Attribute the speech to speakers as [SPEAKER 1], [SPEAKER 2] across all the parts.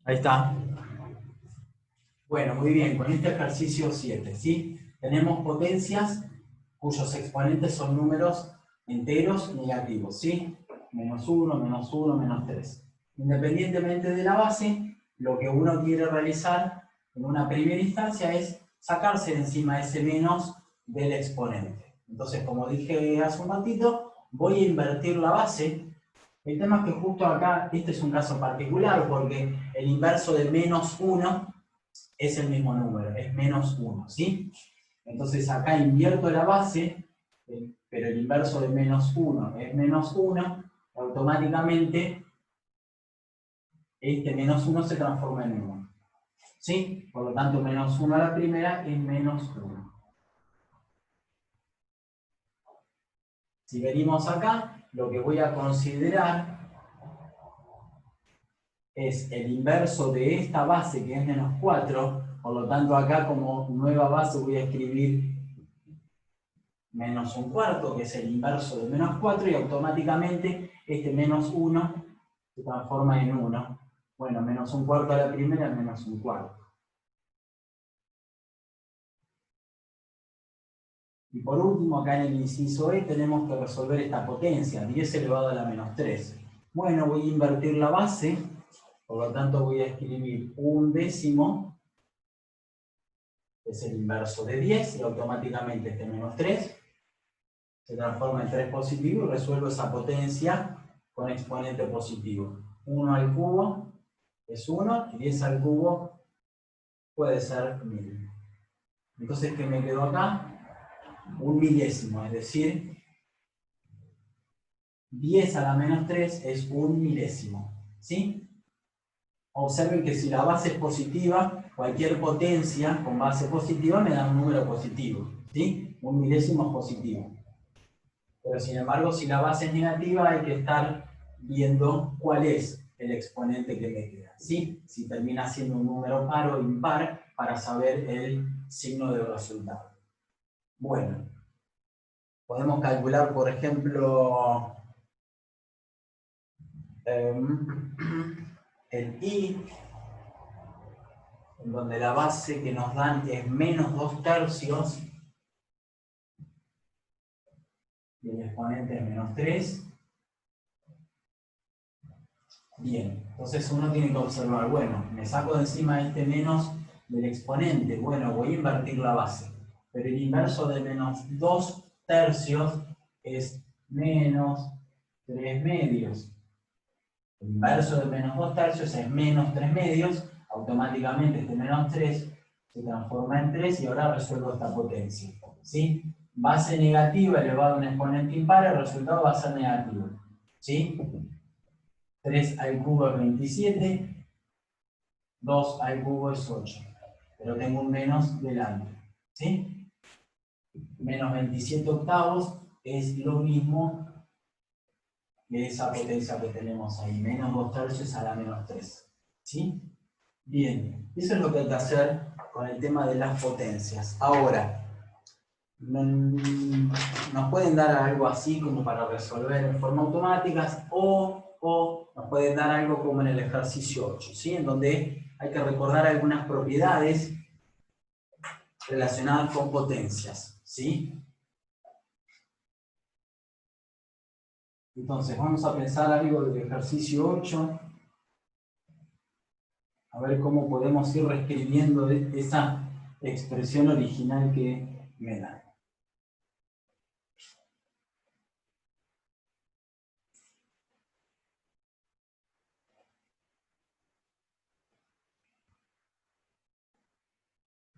[SPEAKER 1] Ahí está. Bueno, muy bien, con este ejercicio 7, ¿sí? Tenemos potencias cuyos exponentes son números enteros negativos, ¿sí? Menos 1, menos 1, menos 3. Independientemente de la base, lo que uno quiere realizar en una primera instancia es sacarse de encima ese menos del exponente. Entonces, como dije hace un ratito, voy a invertir la base. El tema es que justo acá, este es un caso particular, porque el inverso de menos 1 es el mismo número, es menos 1, ¿sí? Entonces acá invierto la base, pero el inverso de menos 1 es menos 1, automáticamente este menos 1 se transforma en 1, ¿sí? Por lo tanto, menos 1 a la primera es menos 1. Si venimos acá, lo que voy a considerar es el inverso de esta base, que es menos 4, por lo tanto acá como nueva base voy a escribir menos un cuarto, que es el inverso de menos 4, y automáticamente este menos 1 se transforma en 1. Bueno, menos un cuarto a la primera, menos un cuarto. Y por último, acá en el inciso E tenemos que resolver esta potencia, 10 elevado a la menos 3. Bueno, voy a invertir la base, por lo tanto voy a escribir un décimo, que es el inverso de 10, y automáticamente este menos 3 se transforma en 3 positivo y resuelvo esa potencia con exponente positivo. 1 al cubo es 1 y 10 al cubo puede ser 1000. Entonces, ¿qué me quedó acá? Un milésimo, es decir, 10 a la menos 3 es un milésimo. ¿Sí? Observen que si la base es positiva, cualquier potencia con base positiva me da un número positivo. ¿Sí? Un milésimo es positivo. Pero sin embargo, si la base es negativa, hay que estar viendo cuál es el exponente que me queda, ¿sí? Si termina siendo un número par o impar, para saber el signo del resultado. Bueno, podemos calcular, por ejemplo, el i, en donde la base que nos dan es menos 2 tercios, y el exponente es menos 3. Bien, entonces uno tiene que observar, bueno, me saco de encima este menos del exponente, bueno, voy a invertir la base, pero el inverso de menos 2 tercios es menos 3 medios. El inverso de menos 2 tercios es menos 3 medios, automáticamente este menos 3 se transforma en 3 y ahora resuelvo esta potencia, ¿sí? Base negativa elevado a un exponente impar, el resultado va a ser negativo, ¿sí? 3 al cubo es 27, 2 al cubo es 8, pero tengo un menos delante, ¿sí? Menos 27 octavos es lo mismo que esa potencia que tenemos ahí, menos 2 tercios a la menos 3, ¿sí? Bien, eso es lo que hay que hacer con el tema de las potencias. Ahora, nos pueden dar algo así como para resolver en forma automática o nos pueden dar algo como en el ejercicio 8, ¿sí? En donde hay que recordar algunas propiedades relacionadas con potencias, ¿sí? Entonces, vamos a pensar algo del ejercicio 8, a ver cómo podemos ir reescribiendo esa expresión original que me dan.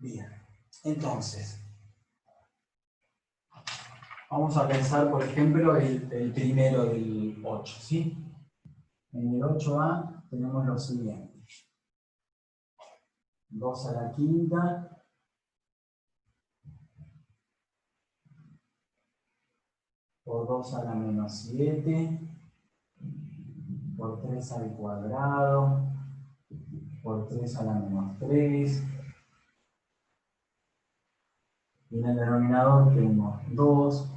[SPEAKER 1] Bien, entonces, vamos a pensar, por ejemplo, el primero del 8, ¿sí? En el 8a tenemos lo siguiente. 2 a la quinta por 2 a la menos 7 por 3 al cuadrado por 3 a la menos 3. Y en el denominador tenemos 2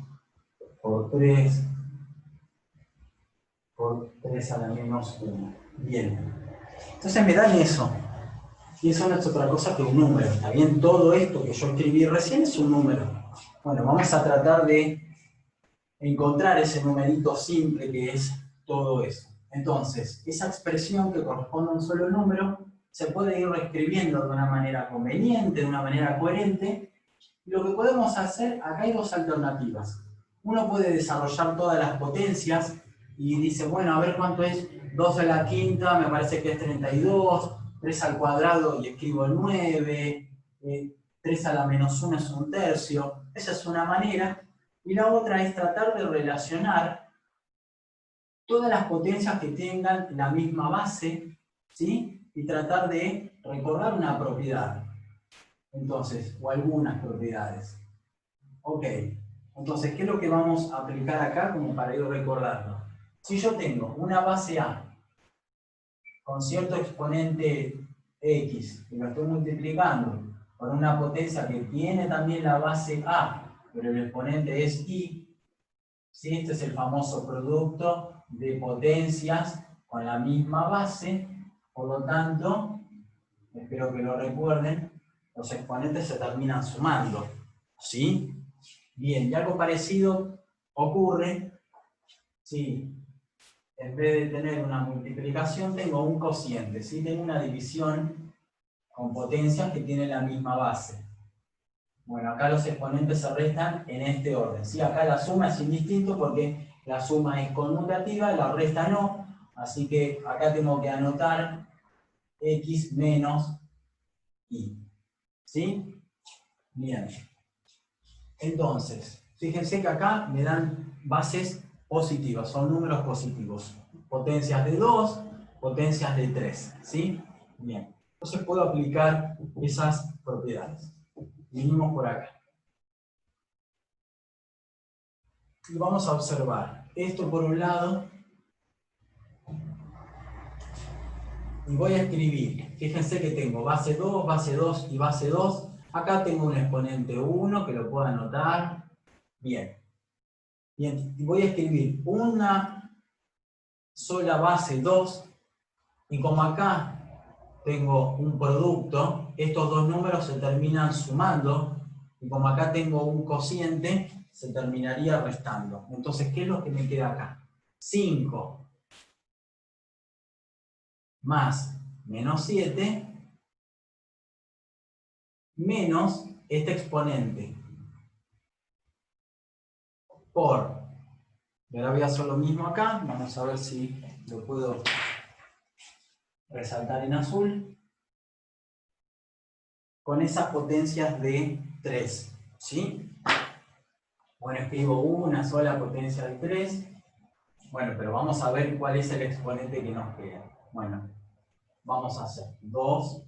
[SPEAKER 1] por 3 por 3 a la menos 1. Bien. Entonces me dan eso. Y eso no es otra cosa que un número. ¿Está bien? Todo esto que yo escribí recién es un número. Bueno, vamos a tratar de encontrar ese numerito simple que es todo eso. Entonces, esa expresión que corresponde a un solo número se puede ir reescribiendo de una manera conveniente, de una manera coherente. Y lo que podemos hacer, acá hay dos alternativas. Uno puede desarrollar todas las potencias y dice, bueno, a ver cuánto es 2 a la quinta, me parece que es 32, 3 al cuadrado y escribo el 9, 3 a la menos 1 es un tercio. Esa es una manera. Y la otra es tratar de relacionar todas las potencias que tengan la misma base, ¿sí? Y tratar de recordar una propiedad. Entonces, o algunas propiedades. Ok, entonces, ¿qué es lo que vamos a aplicar acá como para ir recordando? Si yo tengo una base A con cierto exponente X, y lo estoy multiplicando por una potencia que tiene también la base A, pero el exponente es Y, ¿sí? Este es el famoso producto de potencias con la misma base, por lo tanto, espero que lo recuerden, los exponentes se terminan sumando, ¿sí? Bien, y algo parecido ocurre si en vez de tener una multiplicación tengo un cociente, ¿sí? Tengo una división con potencias que tienen la misma base. Bueno, acá los exponentes se restan en este orden, ¿sí? Acá la suma es indistinto porque la suma es conmutativa, la resta no, así que acá tengo que anotar x menos y, ¿sí? Bien. Entonces, fíjense que acá me dan bases positivas, son números positivos. Potencias de 2, potencias de 3, ¿sí? Bien. Entonces puedo aplicar esas propiedades. Vinimos por acá. Y vamos a observar esto por un lado. Y voy a escribir. Fíjense que tengo base 2 y base 2. Acá tengo un exponente 1 que lo puedo anotar. Bien. Bien. Y voy a escribir una sola base 2. Y como acá tengo un producto, estos dos números se terminan sumando. Y como acá tengo un cociente, se terminaría restando. Entonces, ¿qué es lo que me queda acá? 5 más menos 7 menos este exponente por, y ahora voy a hacer lo mismo acá, vamos a ver si lo puedo resaltar en azul, con esas potencias de 3, ¿sí? Bueno, escribo una sola potencia de 3, bueno, pero vamos a ver cuál es el exponente que nos queda. Bueno, vamos a hacer 2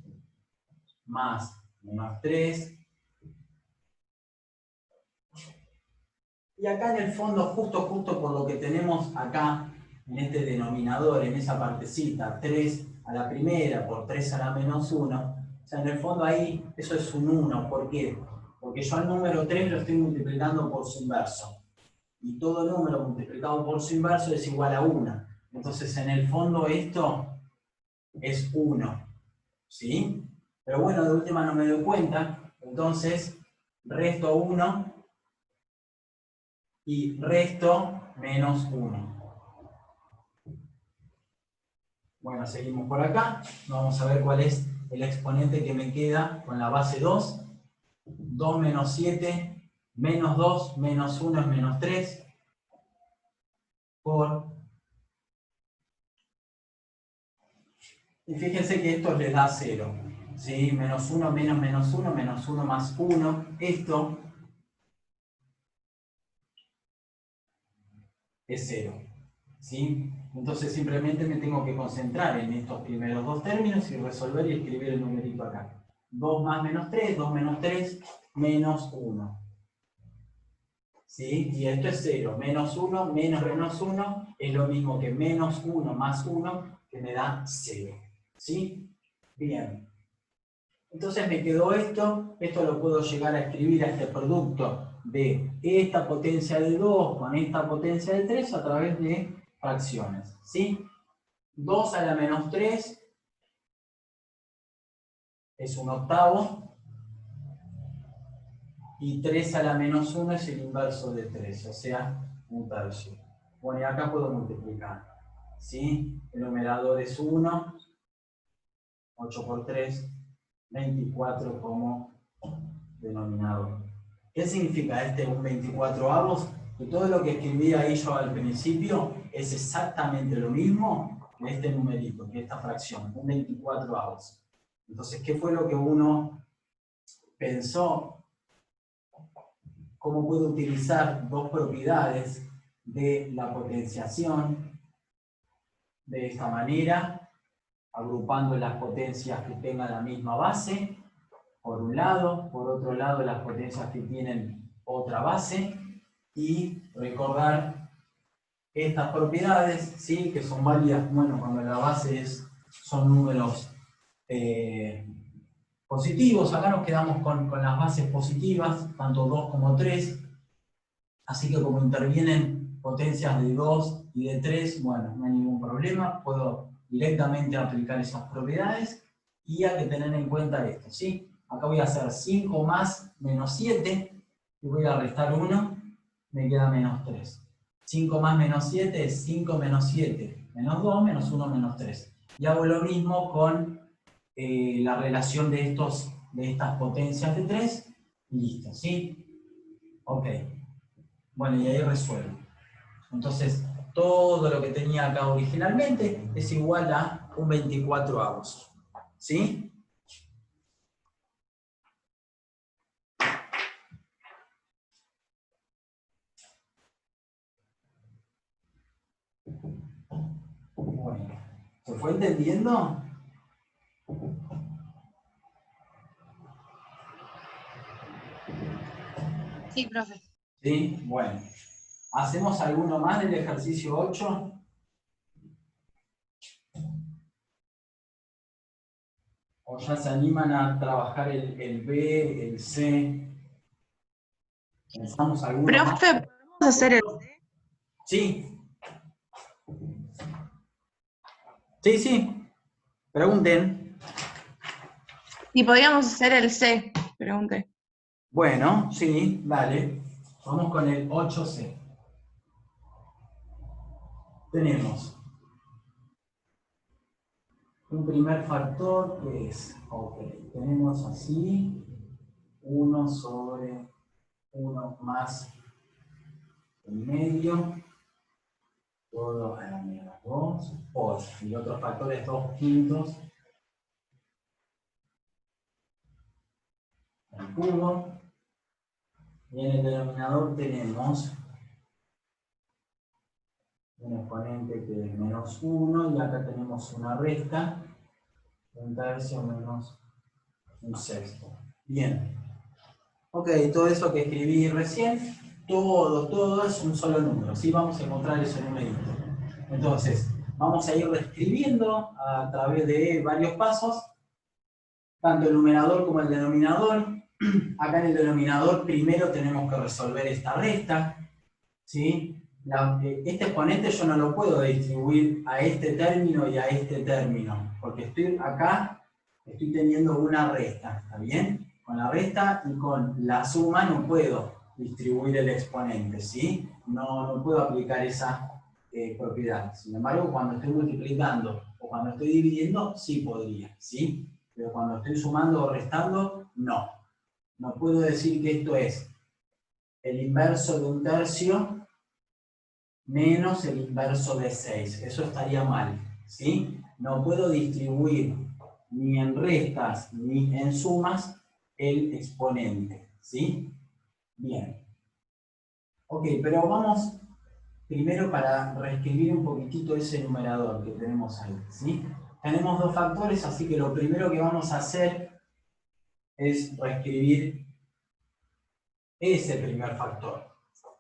[SPEAKER 1] más menos 3. Y acá en el fondo, justo por lo que tenemos acá, en este denominador, en esa partecita, 3 a la primera por 3 a la menos 1, o sea, en el fondo ahí eso es un 1. ¿Por qué? Porque yo al número 3 lo estoy multiplicando por su inverso. Y todo número multiplicado por su inverso es igual a 1. Entonces, en el fondo esto es 1. ¿Sí? Pero bueno, de última no me doy cuenta. Entonces, resto 1 y resto menos 1. Bueno, seguimos por acá. Vamos a ver cuál es el exponente que me queda con la base 2. 2 menos 7, menos 2, menos 1 es menos 3. Por... Y fíjense que esto les da 0. ¿Sí? Menos 1, menos 1, menos 1 más 1. Esto es 0. ¿Sí? Entonces simplemente me tengo que concentrar en estos primeros dos términos y resolver y escribir el numerito acá. 2 más menos 3, 2 menos 3, menos 1. ¿Sí? Y esto es 0. Menos 1, menos 1 es lo mismo que menos 1 más 1, que me da 0. ¿Sí? Bien. Entonces me quedó esto. Esto lo puedo llegar a escribir a este producto de esta potencia de 2 con esta potencia de 3 a través de fracciones, ¿sí? 2 a la menos 3 es un octavo, y 3 a la menos 1 es el inverso de 3, o sea, un tercio. Bueno, y acá puedo multiplicar, ¿sí? El numerador es 1, 8 por 3, 24 como denominador. ¿Qué significa este un 24avos? Que todo lo que escribí ahí yo al principio es exactamente lo mismo que este numerito, que esta fracción, un 24avos. Entonces, ¿qué fue lo que uno pensó? ¿Cómo puedo utilizar dos propiedades de la potenciación de esta manera, agrupando las potencias que tengan la misma base, por un lado, por otro lado las potencias que tienen otra base, y recordar estas propiedades, ¿sí? Que son válidas, bueno, cuando la base son números positivos. Acá nos quedamos con las bases positivas, tanto 2 como 3, así que como intervienen potencias de 2 y de 3, bueno, no hay ningún problema, puedo directamente aplicar esas propiedades, y hay que tener en cuenta esto, ¿sí? Acá voy a hacer 5 más menos 7, y voy a restar 1, me queda menos 3. 5 más menos 7 es 5 menos 7, menos 2, menos 1, menos 3. Y hago lo mismo con la relación de estas potencias de 3, y listo, ¿sí? Ok. Bueno, y ahí resuelvo. Entonces, todo lo que tenía acá originalmente es igual a un 24avos. ¿Sí? Bueno, ¿se fue entendiendo?
[SPEAKER 2] Sí, profe.
[SPEAKER 1] Sí, bueno. ¿Hacemos alguno más del ejercicio 8? ¿O ya se animan a trabajar el B, el C? ¿Pensamos alguno más?
[SPEAKER 2] Profe, ¿podemos hacer el C?
[SPEAKER 1] Sí. Sí, sí. Pregunten.
[SPEAKER 2] Y podríamos hacer el C, pregunté.
[SPEAKER 1] Bueno, sí, dale. Vamos con el 8C. Tenemos un primer factor que es, ok, tenemos así, 1 sobre 1 más el medio, todo a la menos 2, por, y otro factor es 2 quintos al cubo, y en el denominador tenemos un exponente que es menos 1, y acá tenemos una resta, un tercio menos un sexto. Bien. Ok, todo eso que escribí recién, todo es un solo número, ¿sí? Vamos a encontrar ese numerito. Entonces, vamos a ir reescribiendo a través de varios pasos, tanto el numerador como el denominador. Acá en el denominador primero tenemos que resolver esta resta, ¿sí? Este exponente yo no lo puedo distribuir a este término y a este término, porque estoy teniendo una resta, ¿está bien? Con la resta y con la suma no puedo distribuir el exponente, ¿sí? No puedo aplicar esa propiedad. Sin embargo, cuando estoy multiplicando o cuando estoy dividiendo, sí podría, ¿sí? Pero cuando estoy sumando o restando, no. No puedo decir que esto es el inverso de un tercio menos el inverso de 6. Eso estaría mal, ¿sí? No puedo distribuir ni en restas ni en sumas el exponente, ¿sí? Bien. Ok, pero vamos primero para reescribir un poquitito ese numerador que tenemos ahí, ¿sí? Tenemos dos factores, así que lo primero que vamos a hacer es reescribir ese primer factor.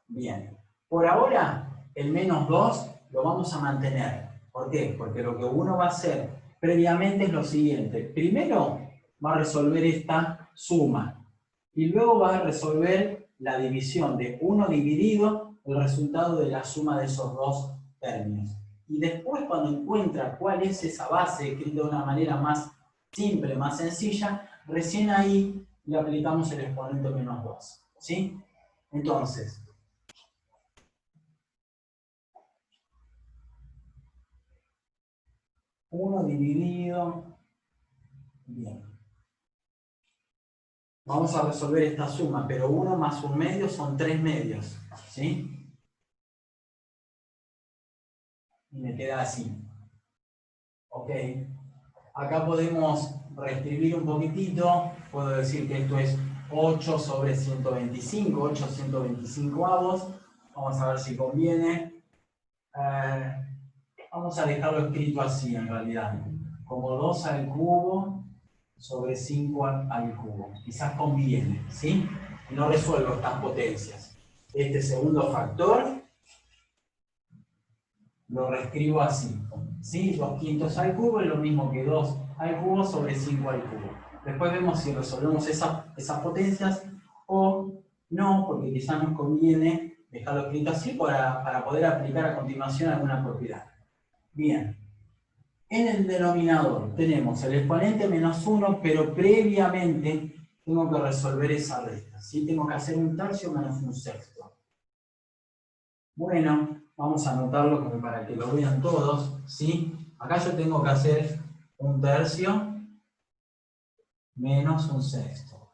[SPEAKER 1] Bien. Por ahora, el menos 2 lo vamos a mantener. ¿Por qué? Porque lo que uno va a hacer previamente es lo siguiente. Primero va a resolver esta suma. Y luego va a resolver la división de 1 dividido el resultado de la suma de esos dos términos. Y después, cuando encuentra cuál es esa base, escrita de una manera más simple, más sencilla, recién ahí le aplicamos el exponente menos 2. ¿Sí? Entonces, uno dividido, bien. Vamos a resolver esta suma, pero 1 más 1 medio son 3 medios. ¿Sí? Y me queda así. Ok. Acá podemos reescribir un poquitito. Puedo decir que esto es 8 sobre 125, 8 125avos. Vamos a ver si conviene. Vamos a dejarlo escrito así en realidad. Como 2 al cubo sobre 5 al cubo. Quizás conviene, ¿sí? Y no resuelvo estas potencias. Este segundo factor lo reescribo así. ¿Sí? 2 quintos al cubo es lo mismo que 2 al cubo sobre 5 al cubo. Después vemos si resolvemos esas potencias o no, porque quizás nos conviene dejarlo escrito así para poder aplicar a continuación alguna propiedad. Bien. En el denominador tenemos el exponente menos 1, pero previamente tengo que resolver esa resta. ¿Sí? Tengo que hacer un tercio menos un sexto. Bueno, vamos a anotarlo como para que lo vean todos. ¿Sí? Acá yo tengo que hacer un tercio menos un sexto.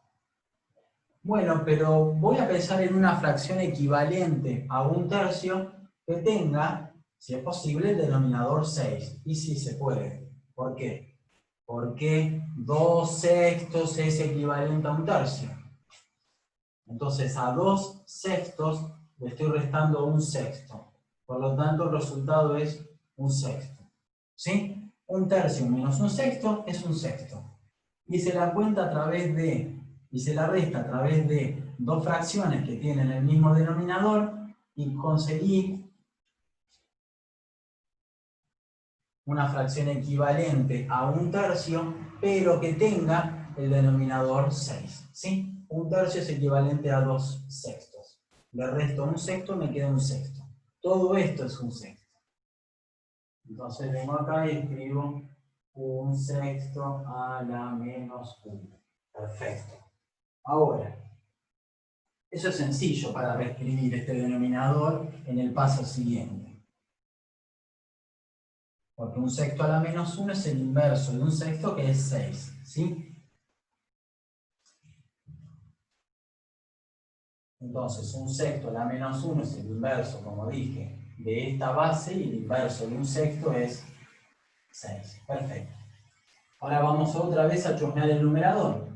[SPEAKER 1] Bueno, pero voy a pensar en una fracción equivalente a un tercio que tenga, si es posible, el denominador 6. Y sí se puede. ¿Por qué? Porque 2 sextos es equivalente a un tercio. Entonces a 2 sextos le estoy restando un sexto. Por lo tanto el resultado es un sexto. ¿Sí? Un tercio menos un sexto es un sexto. Y se la cuenta a través de, y se la resta a través de dos fracciones que tienen el mismo denominador y conseguí una fracción equivalente a un tercio, pero que tenga el denominador 6. ¿Sí? Un tercio es equivalente a 2 sextos. Le resto un sexto, me queda un sexto. Todo esto es un sexto. Entonces vengo acá y escribo un sexto a la menos 1. Perfecto. Ahora, eso es sencillo para reescribir este denominador en el paso siguiente. Porque un sexto a la menos 1 es el inverso de un sexto, que es 6. ¿Sí? Entonces, un sexto a la menos 1 es el inverso, como dije, de esta base, y el inverso de un sexto es 6. Perfecto. Ahora vamos otra vez a chusmear el numerador.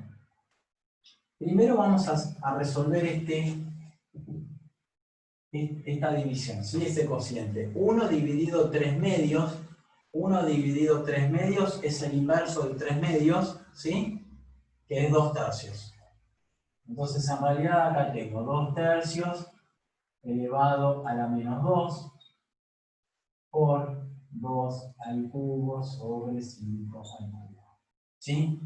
[SPEAKER 1] Primero vamos a resolver esta división, ¿sí? Este cociente. 1 dividido 3 medios. 1 dividido 3 medios es el inverso de 3 medios, ¿sí? Que es 2 tercios. Entonces, en realidad, acá tengo 2 tercios elevado a la menos 2 por 2 al cubo sobre 5 al cubo. ¿Sí?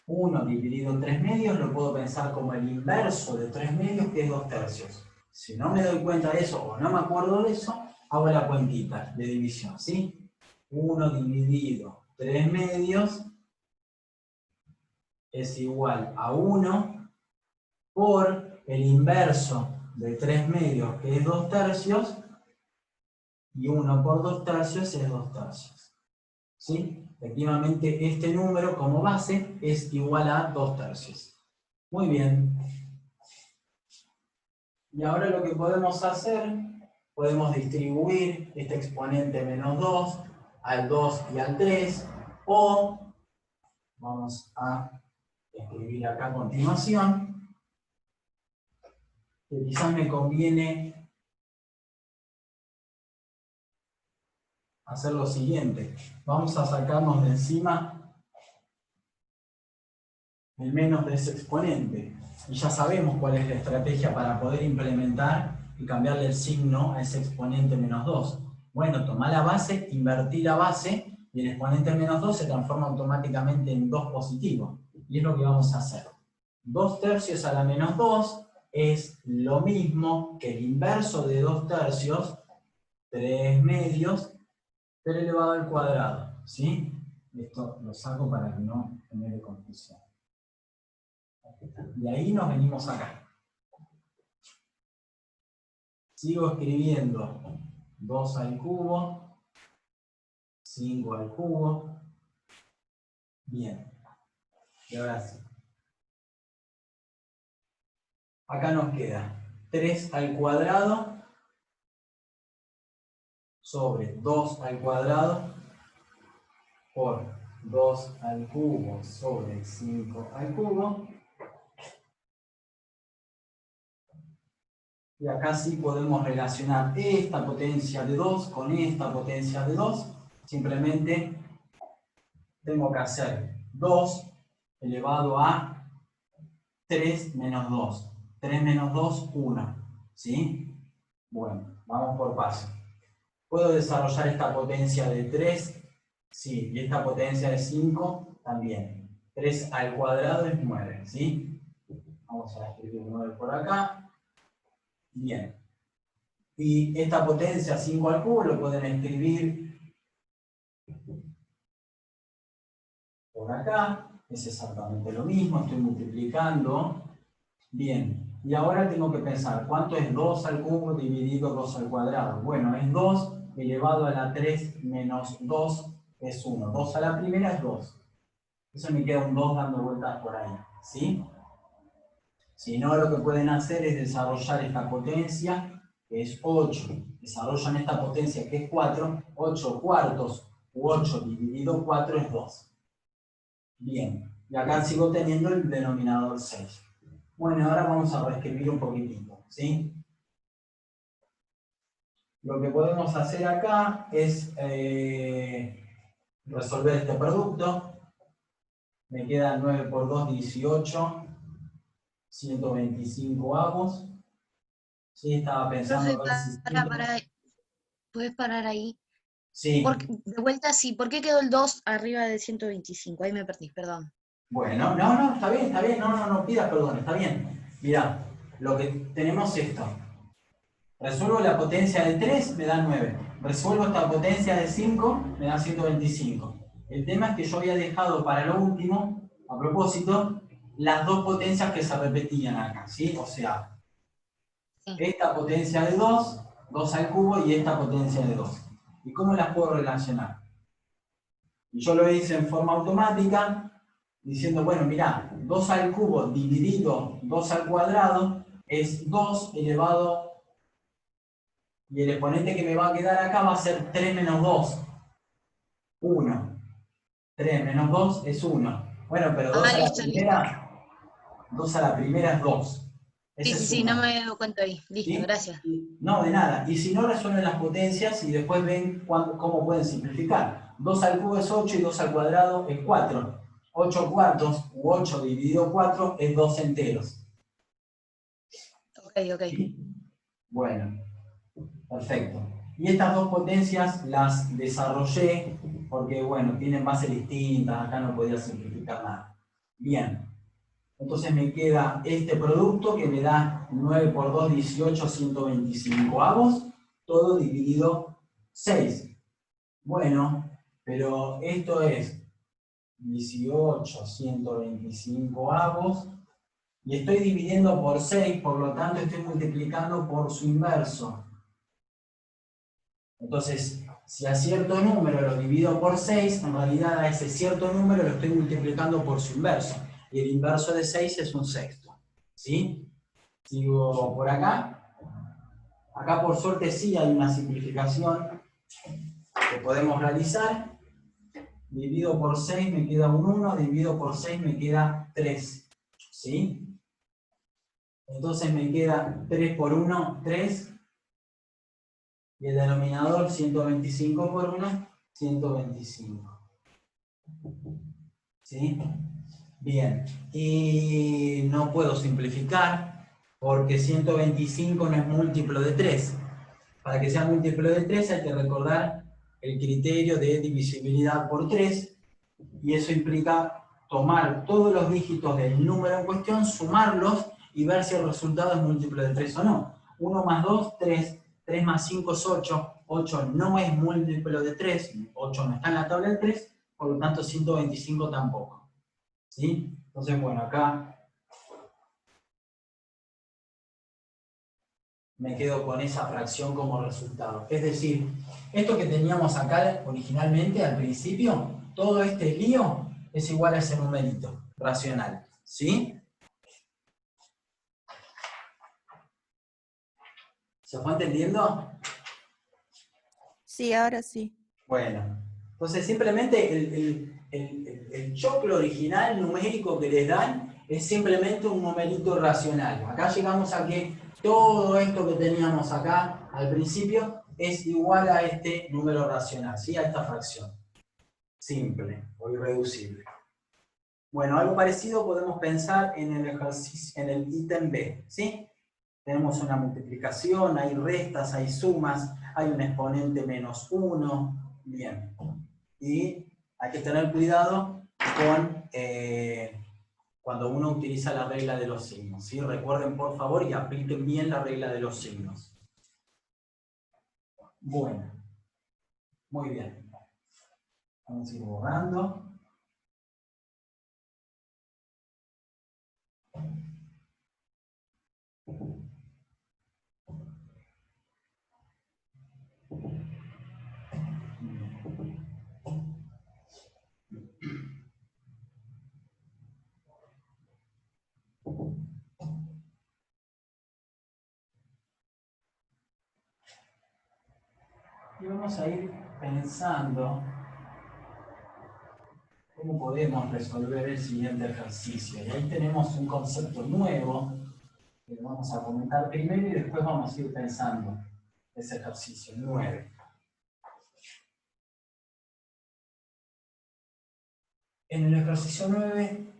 [SPEAKER 1] 1 dividido 3 medios lo puedo pensar como el inverso de 3 medios, que es 2 tercios. Si no me doy cuenta de eso o no me acuerdo de eso, hago la cuentita de división, ¿sí? 1 dividido 3 medios es igual a 1 por el inverso de 3 medios, que es 2 tercios, y 1 por 2 tercios es 2 tercios. ¿Sí? Efectivamente, este número como base es igual a 2 tercios. Muy bien. Y ahora lo que podemos hacer, podemos distribuir este exponente menos 2 al 2 y al 3, o vamos a escribir acá a continuación, que quizás me conviene hacer lo siguiente. Vamos a sacarnos de encima el menos de ese exponente. Y ya sabemos cuál es la estrategia para poder implementar y cambiarle el signo a ese exponente menos 2. Bueno, tomar la base, invertir la base, y el exponente menos 2 se transforma automáticamente en 2 positivo. Y es lo que vamos a hacer. 2 tercios a la menos 2 es lo mismo que el inverso de 2 tercios, 3 medios, pero elevado al cuadrado. ¿Sí? Esto lo saco para que no genere confusión. De ahí nos venimos acá. Sigo escribiendo 2 al cubo, 5 al cubo. Bien. Y ahora sí. Acá nos queda 3 al cuadrado sobre 2 al cuadrado por 2 al cubo sobre 5 al cubo. Y acá sí podemos relacionar esta potencia de 2 con esta potencia de 2. Simplemente tengo que hacer 2 elevado a 3 menos 2. 3 menos 2, 1. ¿Sí? Bueno, vamos por paso. ¿Puedo desarrollar esta potencia de 3? Sí. Y esta potencia de 5 también. 3 al cuadrado es 9. ¿Sí? Vamos a escribir 9 por acá. Bien. Y esta potencia 5 al cubo lo pueden escribir por acá. Es exactamente lo mismo. Estoy multiplicando. Bien. Y ahora tengo que pensar, ¿cuánto es 2 al cubo dividido 2 al cuadrado? Bueno, es 2 elevado a la 3 menos 2 es 1. 2 a la primera es 2. Eso me queda un 2 dando vueltas por ahí. ¿Sí? Si no, lo que pueden hacer es desarrollar esta potencia, que es 8. Desarrollan esta potencia, que es 4. 8 cuartos u 8 dividido 4 es 2. Bien. Y acá sigo teniendo el denominador 6. Bueno, ahora vamos a reescribir un poquitito, ¿sí? Lo que podemos hacer acá es resolver este producto. Me queda 9 por 2, 18. 125 avos. Sí, estaba pensando a
[SPEAKER 2] Profe,
[SPEAKER 1] ver si...
[SPEAKER 2] ¿puedes parar ahí?
[SPEAKER 1] Sí.
[SPEAKER 2] De vuelta, sí. ¿Por qué quedó el 2 arriba de 125? Ahí me perdí, perdón.
[SPEAKER 1] Bueno, no, está bien. No pidas perdón, está bien. Mirá, lo que tenemos es esto. Resuelvo la potencia de 3, me da 9. Resuelvo esta potencia de 5, me da 125. El tema es que yo había dejado para lo último, a propósito, las dos potencias que se repetían acá, ¿sí? O sea,
[SPEAKER 2] Sí.
[SPEAKER 1] esta potencia de 2, 2 al cubo, y esta potencia de 2. ¿Y cómo las puedo relacionar? Y yo lo hice en forma automática, diciendo, bueno, mirá, 2 al cubo dividido 2 al cuadrado es 2 elevado, y el exponente que me va a quedar acá va a ser 3 menos 2, 1. 3 menos 2 es 1. Bueno, pero 2 a la
[SPEAKER 2] Listo, listo.
[SPEAKER 1] primera, 2 a la primera es 2. Ese es
[SPEAKER 2] Sí, no
[SPEAKER 1] 1.
[SPEAKER 2] me había dado cuenta ahí. Listo,
[SPEAKER 1] ¿Sí?
[SPEAKER 2] gracias.
[SPEAKER 1] No, de nada. Y si no, resuelven las potencias y después ven cómo pueden simplificar. 2 al cubo es 8 y 2 al cuadrado es 4. 8 cuartos u 8 dividido 4 es 2 enteros.
[SPEAKER 2] Ok.
[SPEAKER 1] ¿Sí? Bueno, perfecto. Y estas dos potencias las desarrollé porque, bueno, tienen bases distintas, acá no podía simplificar nada. Bien. Entonces me queda este producto que me da 9 por 2, 18, 125 avos, todo dividido 6. Bueno, pero esto es 18, 125 avos, y estoy dividiendo por 6, por lo tanto estoy multiplicando por su inverso. Entonces, si a cierto número lo divido por 6, en realidad a ese cierto número lo estoy multiplicando por su inverso. Y el inverso de 6 es un sexto. ¿Sí? Sigo por acá. Acá por suerte sí hay una simplificación que podemos realizar. Divido por 6 me queda un 1, divido por 6 me queda 3. ¿Sí? Entonces me queda 3 por 1, 3. Y el denominador 125 por 1, 125. ¿Sí? Bien. Y no puedo simplificar porque 125 no es múltiplo de 3. Para que sea múltiplo de 3 hay que recordar el criterio de divisibilidad por 3, y eso implica tomar todos los dígitos del número en cuestión, sumarlos y ver si el resultado es múltiplo de 3 o no. 1 más 2, 3. 3 más 5 es 8. 8 no es múltiplo de 3. 8 no está en la tabla del 3, por lo tanto 125 tampoco. ¿Sí? Entonces, bueno, acá me quedo con esa fracción como resultado. Es decir, esto que teníamos acá originalmente al principio, todo este lío es igual a ese numerito racional. ¿Sí? ¿Se fue entendiendo?
[SPEAKER 3] Sí, ahora sí.
[SPEAKER 1] Bueno, entonces simplemente el choclo original numérico que les dan es simplemente un numerito racional. Acá llegamos a que todo esto que teníamos acá al principio es igual a este número racional, ¿sí? A esta fracción. Simple o irreducible. Bueno, algo parecido podemos pensar en el ejercicio, en el ítem B, ¿sí? Tenemos una multiplicación, hay restas, hay sumas, hay un exponente menos 1, bien. Y hay que tener cuidado con cuando uno utiliza la regla de los signos, ¿sí? Recuerden por favor y apliquen bien la regla de los signos. Bueno, muy bien. Vamos a ir borrando. Y vamos a ir pensando cómo podemos resolver el siguiente ejercicio. Y ahí tenemos un concepto nuevo que lo vamos a comentar primero y después vamos a ir pensando ese ejercicio, 9. En el ejercicio 9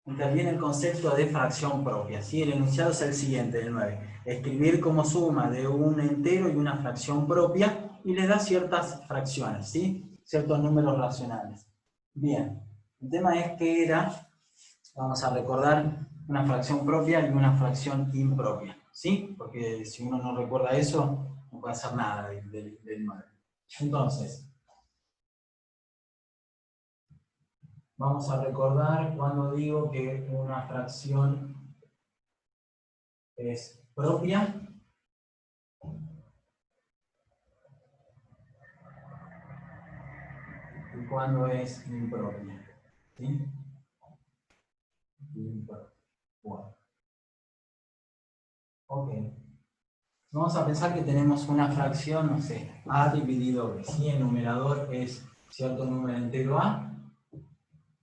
[SPEAKER 1] interviene el concepto de fracción propia, ¿sí? El enunciado es el siguiente, el 9. Escribir como suma de un entero y una fracción propia y le da ciertas fracciones, ¿sí? Ciertos números racionales. Bien, el tema es que era, vamos a recordar, una fracción propia y una fracción impropia, ¿sí? Porque si uno no recuerda eso, no puede hacer nada del 9. Entonces, vamos a recordar cuando digo que una fracción es propia y cuando es impropia. ¿Sí? Impropia. Bueno. Ok. Vamos a pensar que tenemos una fracción, no sé, a dividido b. ¿Sí? El numerador es cierto número entero a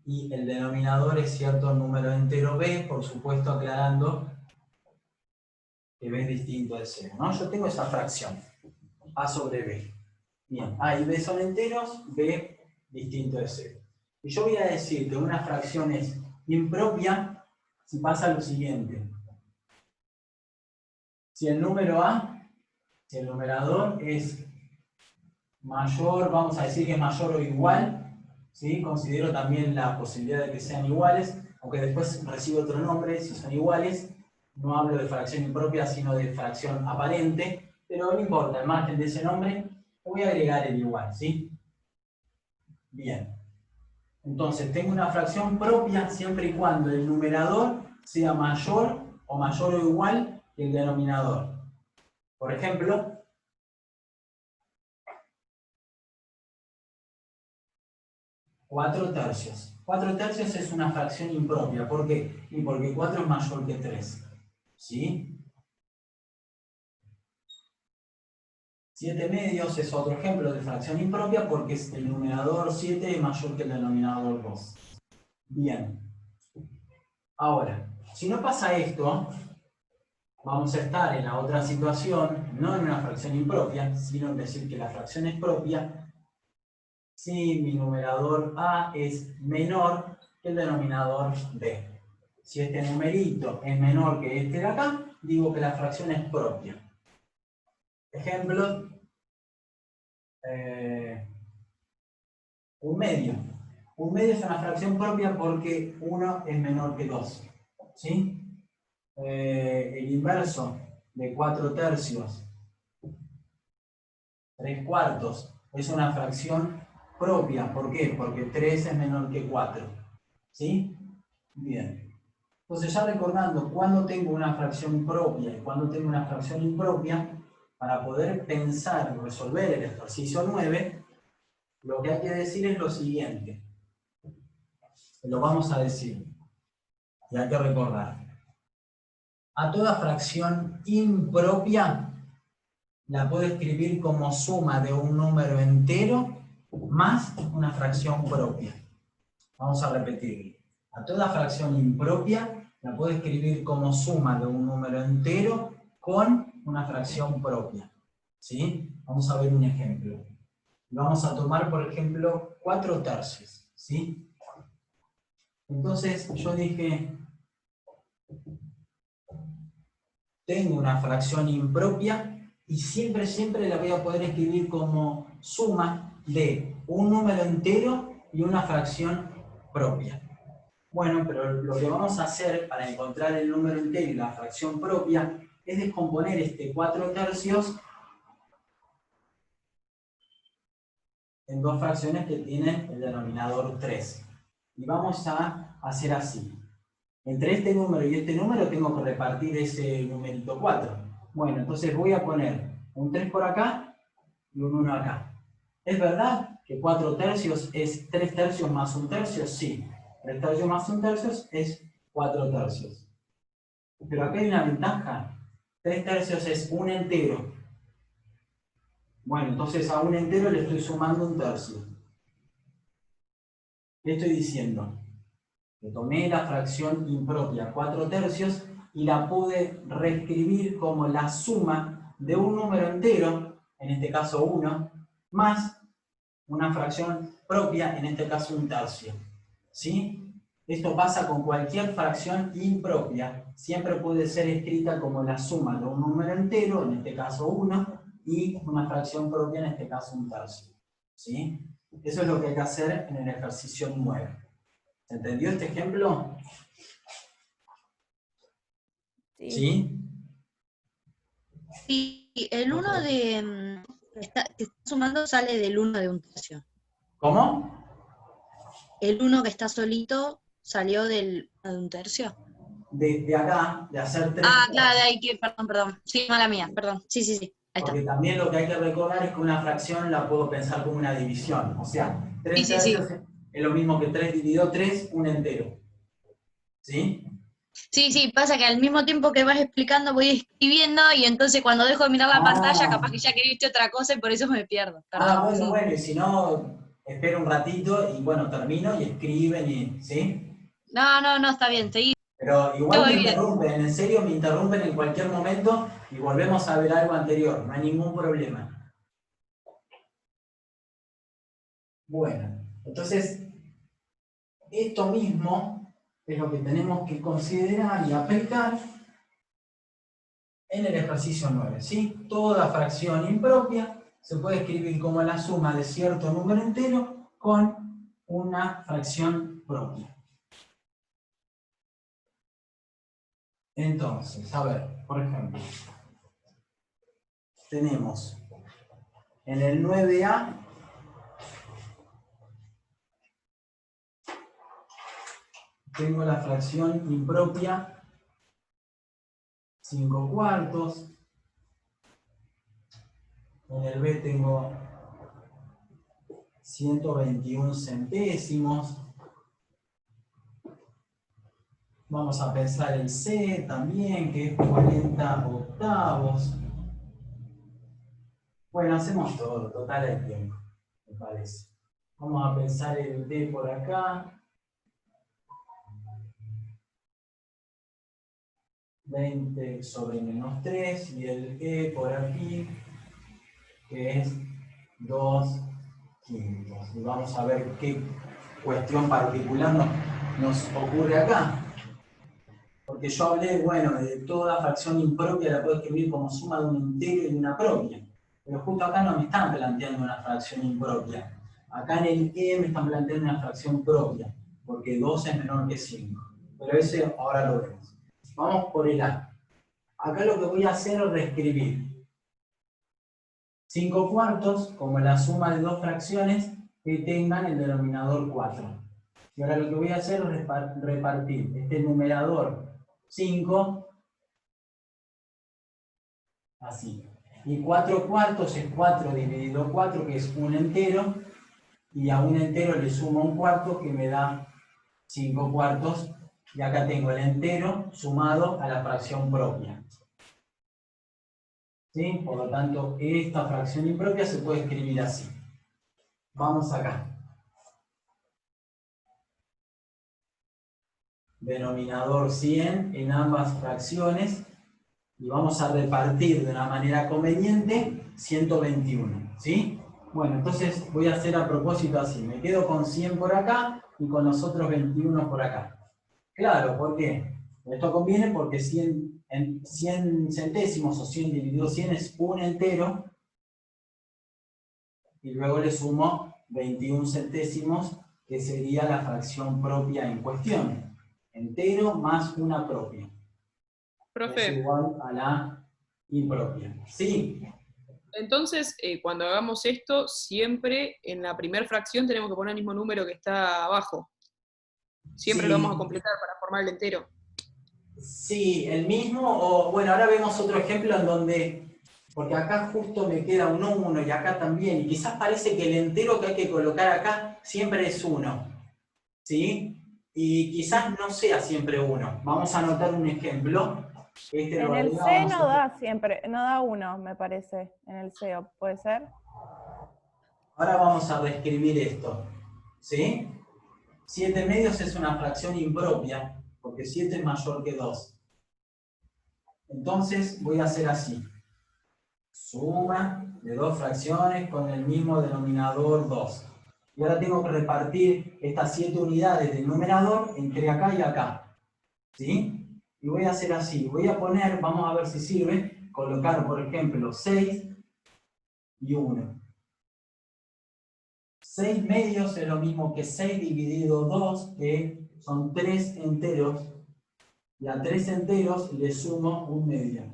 [SPEAKER 1] y el denominador es cierto número entero b, por supuesto aclarando que b es distinto de 0, ¿no? Yo tengo esa fracción, a sobre b. Bien, a y b son enteros, b distinto de 0. Y yo voy a decir que una fracción es impropia si pasa lo siguiente. Si el número a, si el numerador es mayor, vamos a decir que es mayor o igual, ¿sí? Considero también la posibilidad de que sean iguales, aunque después recibe otro nombre, si son iguales, no hablo de fracción impropia, sino de fracción aparente, pero no importa, al margen de ese nombre, le voy a agregar el igual, ¿sí? Bien. Entonces, tengo una fracción propia siempre y cuando el numerador sea mayor o igual que el denominador. Por ejemplo, 4 tercios. 4 tercios es una fracción impropia. ¿Por qué? Y porque 4 es mayor que 3. ¿Sí? 7 medios es otro ejemplo de fracción impropia porque el numerador 7 es mayor que el denominador 2. Bien. Ahora, si no pasa esto, vamos a estar en la otra situación, no en una fracción impropia, sino en decir que la fracción es propia si mi numerador a es menor que el denominador b. Si este numerito es menor que este de acá, digo que la fracción es propia. Ejemplo, un medio. Un medio es una fracción propia porque 1 es menor que 2. ¿Sí? El inverso de 4 tercios, 3 cuartos, es una fracción propia. ¿Por qué? Porque 3 es menor que 4. ¿Sí? Bien. Entonces ya recordando cuándo tengo una fracción propia y cuándo tengo una fracción impropia, para poder pensar y resolver el ejercicio 9, lo que hay que decir es lo siguiente. Lo vamos a decir. Y hay que recordar. A toda fracción impropia la puedo escribir como suma de un número entero más una fracción propia. Vamos a repetirlo. A toda fracción impropia la puedo escribir como suma de un número entero con una fracción propia. ¿Sí? Vamos a ver un ejemplo. Vamos a tomar, por ejemplo, 4/3. ¿Sí? Entonces yo dije, tengo una fracción impropia y siempre la voy a poder escribir como suma de un número entero y una fracción propia. Bueno, pero lo que vamos a hacer para encontrar el número entero y la fracción propia es descomponer este 4/3 en dos fracciones que tienen el denominador 3. Y vamos a hacer así. Entre este número y este número tengo que repartir ese numerito 4. Bueno, entonces voy a poner un 3 por acá y un 1 acá. ¿Es verdad que 4/3 es 3/3 más 1/3? Sí. 3/3 más 1/3 es 4/3. Pero acá hay una ventaja. 3/3 es un entero. Bueno, entonces a un entero le estoy sumando 1/3. ¿Qué estoy diciendo? Que tomé la fracción impropia 4/3 y la pude reescribir como la suma de un número entero, en este caso 1, más una fracción propia, en este caso 1/3. ¿Sí? Esto pasa con cualquier fracción impropia. Siempre puede ser escrita como la suma de un número entero, en este caso 1, y una fracción propia, en este caso 1/3. ¿Sí? Eso es lo que hay que hacer en el ejercicio 9. ¿Se entendió este ejemplo?
[SPEAKER 3] Sí.
[SPEAKER 1] ¿Sí?
[SPEAKER 2] Y el 1
[SPEAKER 1] Ok.
[SPEAKER 2] que está sumando sale del 1 de 1/3.
[SPEAKER 1] ¿Cómo?
[SPEAKER 2] El 1 que está solito salió del 1 de 1/3.
[SPEAKER 1] De acá, de hacer 3
[SPEAKER 2] Ah, claro, de
[SPEAKER 1] tercios.
[SPEAKER 2] ahí que, perdón. Sí, mala mía, perdón. Sí, ahí está.
[SPEAKER 1] Porque también lo que hay que recordar es que una fracción la puedo pensar como una división. O sea, 3
[SPEAKER 2] Sí.
[SPEAKER 1] tercios es lo mismo que 3 dividido 3, un entero. ¿Sí?
[SPEAKER 2] Sí, pasa que al mismo tiempo que vas explicando voy escribiendo y entonces cuando dejo de mirar la pantalla
[SPEAKER 1] Ah,
[SPEAKER 2] capaz que ya escribiste otra cosa y por eso me pierdo. Perdón.
[SPEAKER 1] bueno, y si no, espero un ratito y bueno, termino y escriben y, ¿sí?
[SPEAKER 2] No, está bien, seguí,
[SPEAKER 1] Pero igual me
[SPEAKER 2] voy bien.
[SPEAKER 1] interrumpen, en serio me interrumpen en cualquier momento y volvemos a ver algo anterior, no hay ningún problema. Bueno, entonces, esto mismo es lo que tenemos que considerar y aplicar en el ejercicio 9, ¿sí? Toda fracción impropia se puede escribir como la suma de cierto número entero con una fracción propia. Entonces, a ver, por ejemplo, tenemos en el 9A tengo la fracción impropia 5/4. En el B tengo 121 centésimos. Vamos a pensar el C también, que es 40 octavos. Bueno, hacemos todo, total hay tiempo, me parece. Vamos a pensar el D por acá. 20/-3 y el E por aquí, que es 2/5. Y vamos a ver qué cuestión particular nos ocurre acá. Porque yo hablé, bueno, de toda fracción impropia la puedo escribir como suma de un entero y de una propia. Pero justo acá no me están planteando una fracción impropia. Acá en el E me están planteando una fracción propia, porque 2 es menor que 5. Pero ese ahora lo vemos. Vamos por el A. Acá lo que voy a hacer es reescribir 5/4 como la suma de dos fracciones que tengan el denominador 4. Y ahora lo que voy a hacer es repartir este numerador 5, así. Y 4 cuartos es 4 dividido 4, que es un entero, y a un entero le sumo un cuarto, que me da 5 cuartos, y acá tengo el entero sumado a la fracción propia. ¿Sí? Por lo tanto, esta fracción impropia se puede escribir así. Vamos acá. Denominador 100 en ambas fracciones, y vamos a repartir de una manera conveniente 121, ¿sí? Bueno, entonces voy a hacer a propósito así, me quedo con 100 por acá y con los otros 21 por acá. Claro, ¿por qué? Esto conviene porque 100 centésimos o 100 dividido 100 es un entero, y luego le sumo 21 centésimos, que sería la fracción propia en cuestión. Entero más una propia.
[SPEAKER 4] Profe,
[SPEAKER 1] Es igual a la impropia. Sí,
[SPEAKER 4] entonces cuando hagamos esto, siempre en la primera fracción tenemos que poner el mismo número que está abajo. Siempre lo vamos a
[SPEAKER 1] sí,
[SPEAKER 4] completar para formar el entero.
[SPEAKER 1] sí, el mismo, o bueno, ahora vemos otro ejemplo en donde, porque acá justo me queda un 1 y acá también, y quizás parece que el entero que hay que colocar acá siempre es 1, ¿sí? Y quizás no sea siempre 1. Vamos a anotar un ejemplo. Este lo
[SPEAKER 5] En el C
[SPEAKER 1] agregamos.
[SPEAKER 5] no da siempre, no da 1, me parece, en el C, ¿puede ser?
[SPEAKER 1] Ahora vamos a reescribir esto, ¿sí? 7 medios es una fracción impropia, porque 7 es mayor que 2. Entonces voy a hacer así. Suma de dos fracciones con el mismo denominador 2. Y ahora tengo que repartir estas 7 unidades del numerador entre acá y acá, ¿sí? Y voy a hacer así. Voy a poner, vamos a ver si sirve, colocar, por ejemplo, 6 y 1. 6 medios es lo mismo que 6 dividido 2, que son 3 enteros, y a 3 enteros le sumo un medio.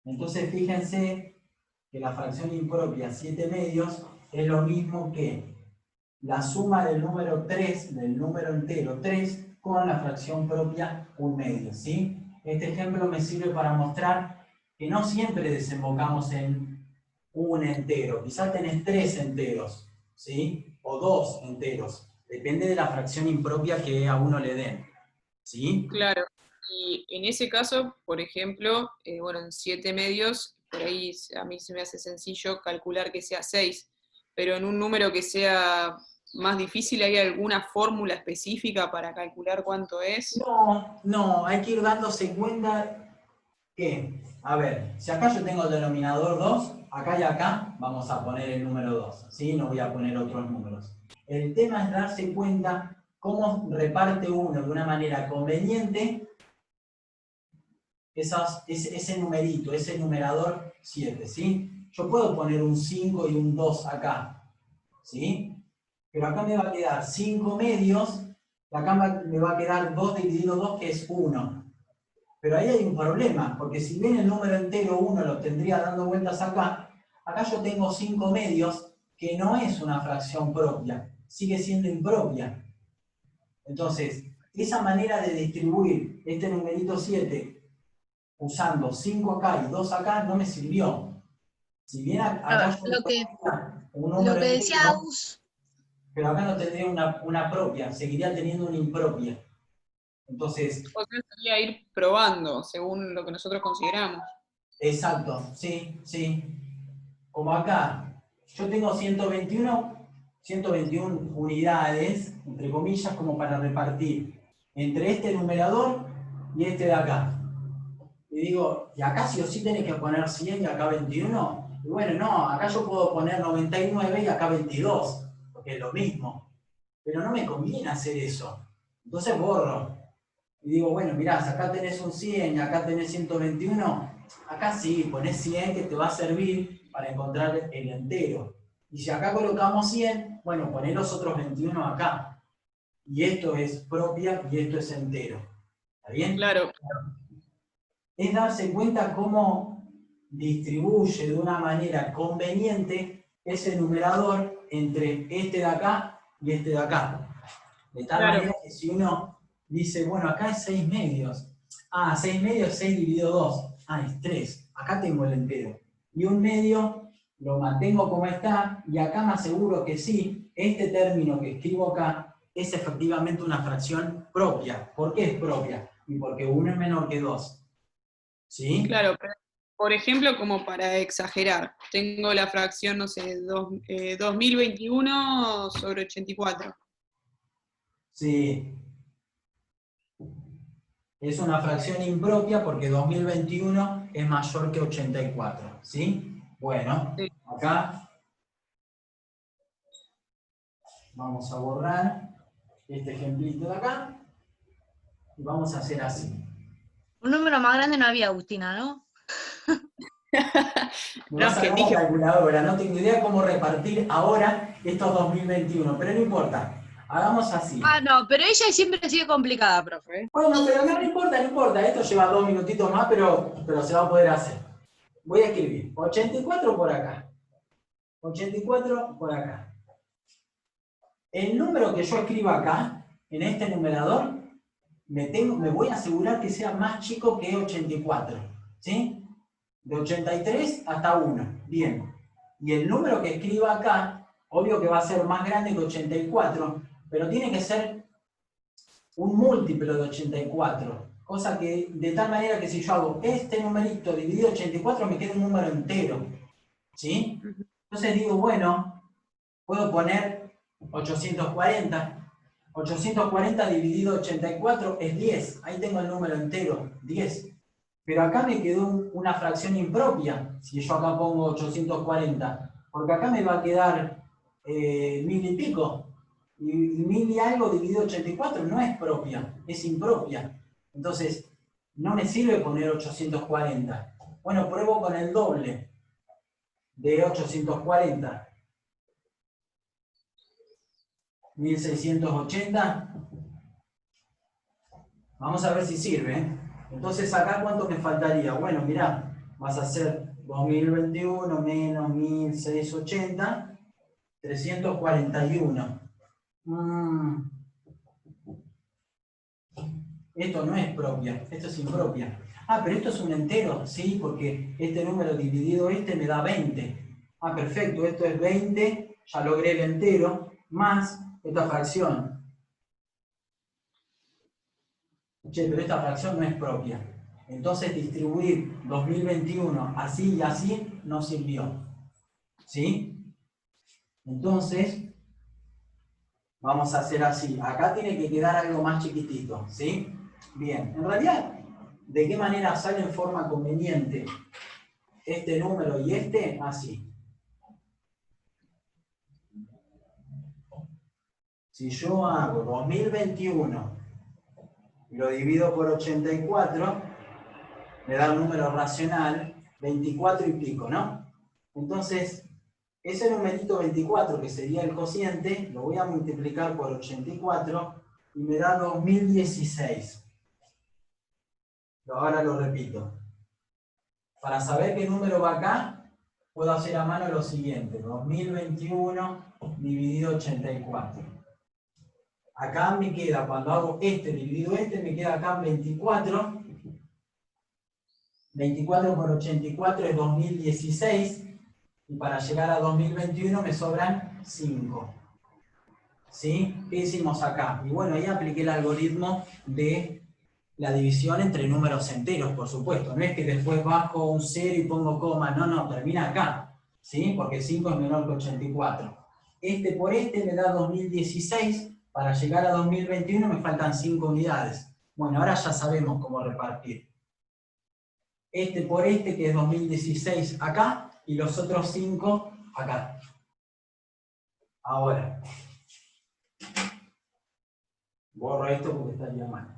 [SPEAKER 1] Entonces fíjense que la fracción impropia 7 medios es lo mismo que la suma del número 3, del número entero 3, con la fracción propia 1 medio, ¿sí? Este ejemplo me sirve para mostrar que no siempre desembocamos en un entero, quizás tenés 3 enteros, ¿sí? O 2 enteros, depende de la fracción impropia que a uno le den, ¿sí?
[SPEAKER 4] Claro. Y en ese caso, por ejemplo, bueno, en 7 medios, por ahí a mí se me hace sencillo calcular que sea 6, pero en un número que sea más difícil, ¿hay alguna fórmula específica para calcular cuánto es?
[SPEAKER 1] No, hay que ir dándose cuenta que, a ver, si acá yo tengo el denominador 2, acá y acá vamos a poner el número 2, ¿sí? No voy a poner otros números. El tema es darse cuenta cómo reparte uno de una manera conveniente ese numerito, ese numerador 7, ¿sí? Yo puedo poner un 5 y un 2 acá, ¿sí? Pero acá me va a quedar 5 medios, y acá me va a quedar 2 dividido 2, que es 1. Pero ahí hay un problema, porque si bien el número entero 1 lo tendría dando vueltas acá, acá yo tengo 5 medios, que no es una fracción propia, sigue siendo impropia. Entonces, esa manera de distribuir este numerito 7 usando 5 acá y 2 acá no me sirvió. Si bien acá yo
[SPEAKER 2] Lo que,
[SPEAKER 1] tendría un
[SPEAKER 2] lo
[SPEAKER 1] número
[SPEAKER 2] que decía
[SPEAKER 1] entero,
[SPEAKER 2] Agus,
[SPEAKER 1] pero acá no tendría una propia, seguiría teniendo una impropia. Entonces,
[SPEAKER 4] O sea, sería ir probando según lo que nosotros consideramos.
[SPEAKER 1] exacto, sí, sí. Como acá, yo tengo 121 unidades, entre comillas, como para repartir entre este numerador y este de acá. Y digo, ¿y acá sí o sí tenés que poner 100 y acá 21? Y bueno, no, acá yo puedo poner 99 y acá 22, porque es lo mismo. Pero no me conviene hacer eso. Entonces borro. Y digo, bueno, mirá, si acá tenés un 100 y acá tenés 121, acá sí, ponés 100 que te va a servir para encontrar el entero. Y si acá colocamos 100, bueno, poné los otros 21 acá. Y esto es propia y esto es entero. ¿Está bien?
[SPEAKER 4] Claro,
[SPEAKER 1] Es darse cuenta cómo distribuye de una manera conveniente ese numerador entre este de acá y este de acá. De tal
[SPEAKER 4] Claro.
[SPEAKER 1] manera que si uno dice, bueno, acá es 6 medios. Ah, 6 medios, 6 dividido 2. Ah, es 3. Acá tengo el entero. Y un medio lo mantengo como está, y acá me aseguro que sí, este término que escribo acá es efectivamente una fracción propia. ¿Por qué es propia? Y porque 1 es menor que 2. ¿Sí?
[SPEAKER 4] Claro, pero, por ejemplo, como para exagerar, tengo la fracción, no sé, 2021 sobre 84.
[SPEAKER 1] Sí. Es una fracción impropia porque 2021 es mayor que 84. ¿Sí? Bueno,
[SPEAKER 4] Sí.
[SPEAKER 1] acá vamos a borrar este ejemplito de acá y vamos a hacer así.
[SPEAKER 2] Un número más grande no había, Agustina, ¿no?
[SPEAKER 1] Me
[SPEAKER 4] No,
[SPEAKER 1] va a
[SPEAKER 4] es que
[SPEAKER 1] sacar la
[SPEAKER 4] dije,
[SPEAKER 1] calculadora, no tengo idea cómo repartir ahora estos 2021, pero no importa. Hagamos así.
[SPEAKER 2] Ah, no, pero ella siempre sigue complicada, profe.
[SPEAKER 1] Bueno, pero no importa, no importa. Esto lleva 2 minutitos más, pero se va a poder hacer. Voy a escribir 84 por acá. 84 por acá. El número que yo escriba acá, en este numerador, me voy a asegurar que sea más chico que 84. ¿Sí? De 83 hasta 1. Bien. Y el número que escriba acá, obvio que va a ser más grande que 84, pero tiene que ser un múltiplo de 84. Cosa que, de tal manera que si yo hago este numerito dividido 84, me queda un número entero. ¿Sí? Entonces digo, bueno, puedo poner 840. 840 dividido 84 es 10. Ahí tengo el número entero, 10. Pero acá me quedó una fracción impropia, si yo acá pongo 840. Porque acá me va a quedar 1000 y pico. Y 1000 y algo dividido 84 no es propia, es impropia. Entonces, no me sirve poner 840. Bueno, pruebo con el doble de 840. 1680. Vamos a ver si sirve. Entonces, acá ¿cuánto me faltaría? Bueno, mirá, vas a hacer 2021 menos 1680, 341. Esto no es propia, esto es impropia. Ah, pero esto es un entero, sí, porque este número dividido este me da 20. Ah, perfecto, esto es 20, ya logré el entero, más esta fracción. Che, pero esta fracción no es propia. Entonces distribuir 2021 así y así no sirvió. ¿Sí? Entonces, vamos a hacer así. Acá tiene que quedar algo más chiquitito. ¿Sí? Bien. En realidad, ¿de qué manera sale en forma conveniente este número y este? Así. Si yo hago 2021 y lo divido por 84, me da un número racional, 24 y pico, ¿no? Entonces, ese numerito 24, que sería el cociente, lo voy a multiplicar por 84 y me da 2016. Ahora lo repito. Para saber qué número va acá, puedo hacer a mano lo siguiente. 2021 dividido 84. Acá me queda, cuando hago este dividido este, me queda acá 24. 24 por 84 es 2016. Y para llegar a 2021 me sobran 5. ¿Sí? ¿Qué hicimos acá? Y bueno, ahí apliqué el algoritmo de la división entre números enteros, por supuesto. No es que después bajo un 0 y pongo coma. No, no, termina acá. ¿Sí? Porque 5 es menor que 84. Este por este me da 2016. Para llegar a 2021 me faltan 5 unidades. Bueno, ahora ya sabemos cómo repartir. Este por este, que es 2016 acá, y los otros 5 acá. Ahora, borro esto porque estaría mal.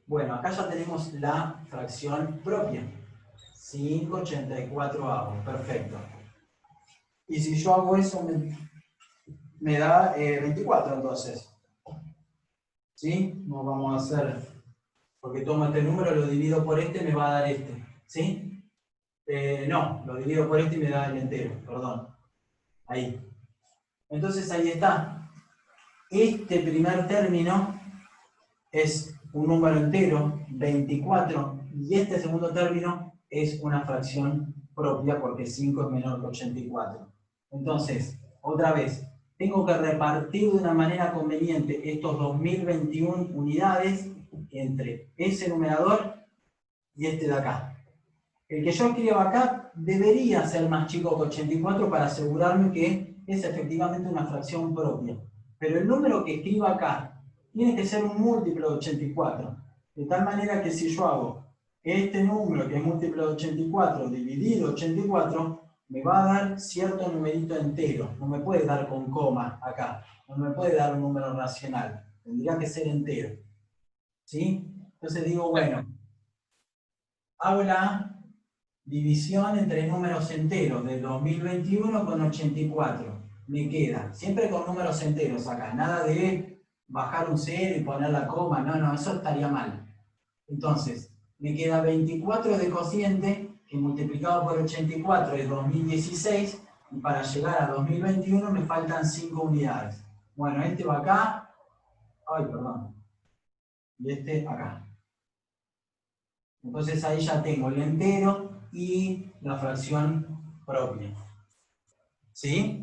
[SPEAKER 1] Bueno, acá ya tenemos la fracción propia. 5/84. Perfecto. Y si yo hago eso, me da 24 entonces. ¿Sí? No vamos a hacer, porque tomo este número, lo divido por este, me va a dar este. ¿Sí? No, lo divido por este y me da el entero, perdón. Ahí. Entonces ahí está. Este primer término es un número entero, 24, y este segundo término es una fracción propia porque 5 es menor que 84. Entonces, otra vez, tengo que repartir de una manera conveniente estos 2021 unidades entre ese numerador y este de acá. El que yo escribo acá debería ser más chico que 84 para asegurarme que es efectivamente una fracción propia. Pero el número que escribo acá tiene que ser un múltiplo de 84. De tal manera que si yo hago este número que es múltiplo de 84 dividido 84, me va a dar cierto numerito entero. No me puede dar con coma acá. No me puede dar un número racional. Tendría que ser entero. ¿Sí? Entonces digo, bueno, hago la división entre números enteros de 2021 con 84. Me queda, siempre con números enteros acá, nada de bajar un 0 y poner la coma, no, eso estaría mal. Entonces, me queda 24 de cociente, que multiplicado por 84 es 2016, y para llegar a 2021 me faltan 5 unidades. Bueno, este va acá, ay, perdón, y este acá. Entonces ahí ya tengo el entero y la fracción propia. ¿Sí?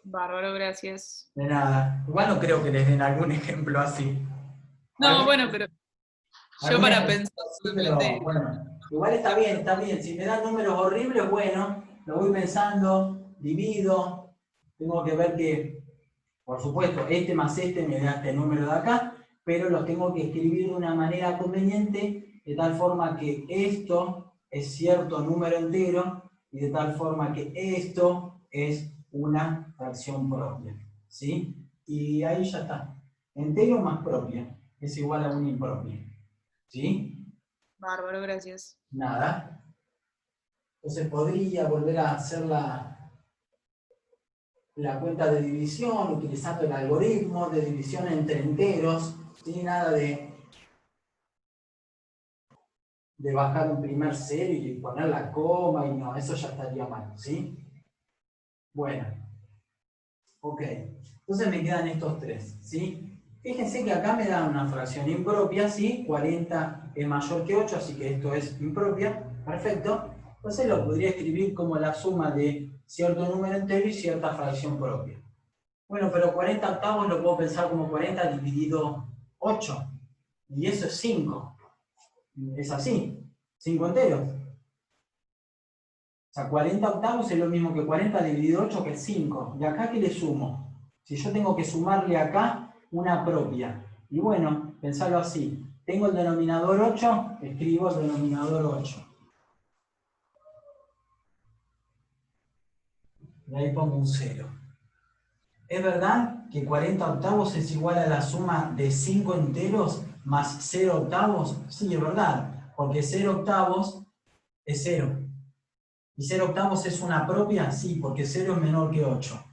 [SPEAKER 4] Bárbaro, gracias.
[SPEAKER 1] De nada. Igual no creo que les den algún ejemplo así.
[SPEAKER 4] No, bueno, pero yo para pensar
[SPEAKER 1] Sí, pero
[SPEAKER 4] solamente.
[SPEAKER 1] bueno. Igual está bien, está bien. Si me dan números horribles, bueno, lo voy pensando, divido. Tengo que ver que, por supuesto, este más este me da este número de acá, pero los tengo que escribir de una manera conveniente, de tal forma que esto es cierto número entero, y de tal forma que esto es una fracción propia. ¿Sí? Y ahí ya está. Entero más propia es igual a una impropia. ¿Sí?
[SPEAKER 4] Bárbaro, gracias.
[SPEAKER 1] Nada. Entonces podría volver a hacer la cuenta de división utilizando el algoritmo de división entre enteros, sin nada de bajar un primer cero y poner la coma, y no, eso ya estaría mal, ¿sí? Bueno, ok. Entonces me quedan estos tres, ¿sí? Fíjense que acá me da una fracción impropia, ¿sí? 40 es mayor que 8, así que esto es impropia, perfecto. Entonces lo podría escribir como la suma de cierto número entero y cierta fracción propia. Bueno, pero 40 octavos lo puedo pensar como 40 dividido 8. Y eso es 5. Es así. 5 enteros. O sea, 40 octavos es lo mismo que 40 dividido 8, que es 5. ¿Y acá qué le sumo? Si yo tengo que sumarle acá una propia. Y bueno, pensarlo así. Tengo el denominador 8, escribo el denominador 8. Y ahí pongo un 0. ¿Es verdad que 40 octavos es igual a la suma de 5 enteros más 0 octavos? Sí, es verdad, porque 0 octavos es 0. ¿Y 0 octavos es una propia? Sí, porque 0 es menor que 8.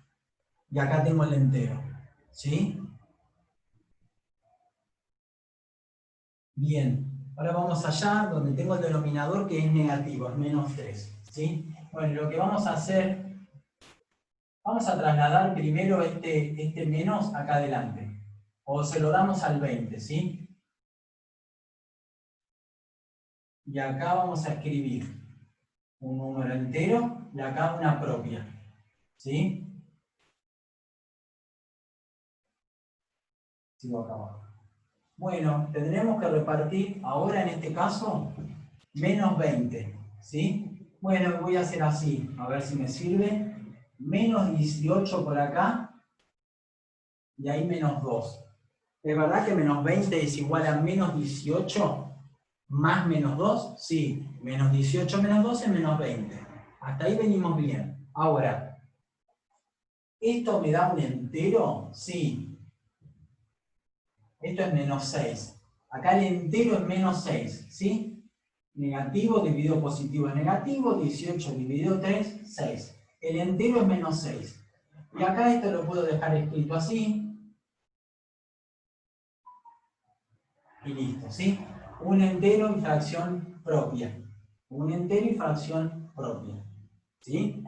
[SPEAKER 1] Y acá tengo el entero. ¿Sí? Bien. Ahora vamos allá, donde tengo el denominador que es negativo, es menos 3. ¿Sí? Bueno, lo que vamos a hacer, vamos a trasladar primero este menos acá adelante. O se lo damos al 20, ¿sí? Y acá vamos a escribir un número entero y acá una propia. ¿Sí? Sigo acá abajo. Bueno, tendremos que repartir ahora en este caso menos 20. ¿Sí? Bueno, voy a hacer así, a ver si me sirve. Menos 18 por acá y ahí menos 2. ¿Es verdad que menos 20 es igual a menos 18 más menos 2? Sí, menos 18 menos 2 es menos 20. Hasta ahí venimos bien. Ahora, ¿esto me da un entero? Sí. Esto es menos 6. Acá el entero es menos 6, ¿sí? Negativo dividido positivo es negativo, 18 dividido 3, 6. El entero es menos 6. Y acá esto lo puedo dejar escrito así. Y listo, ¿sí? Un entero en fracción propia. Un entero y fracción propia. ¿Sí?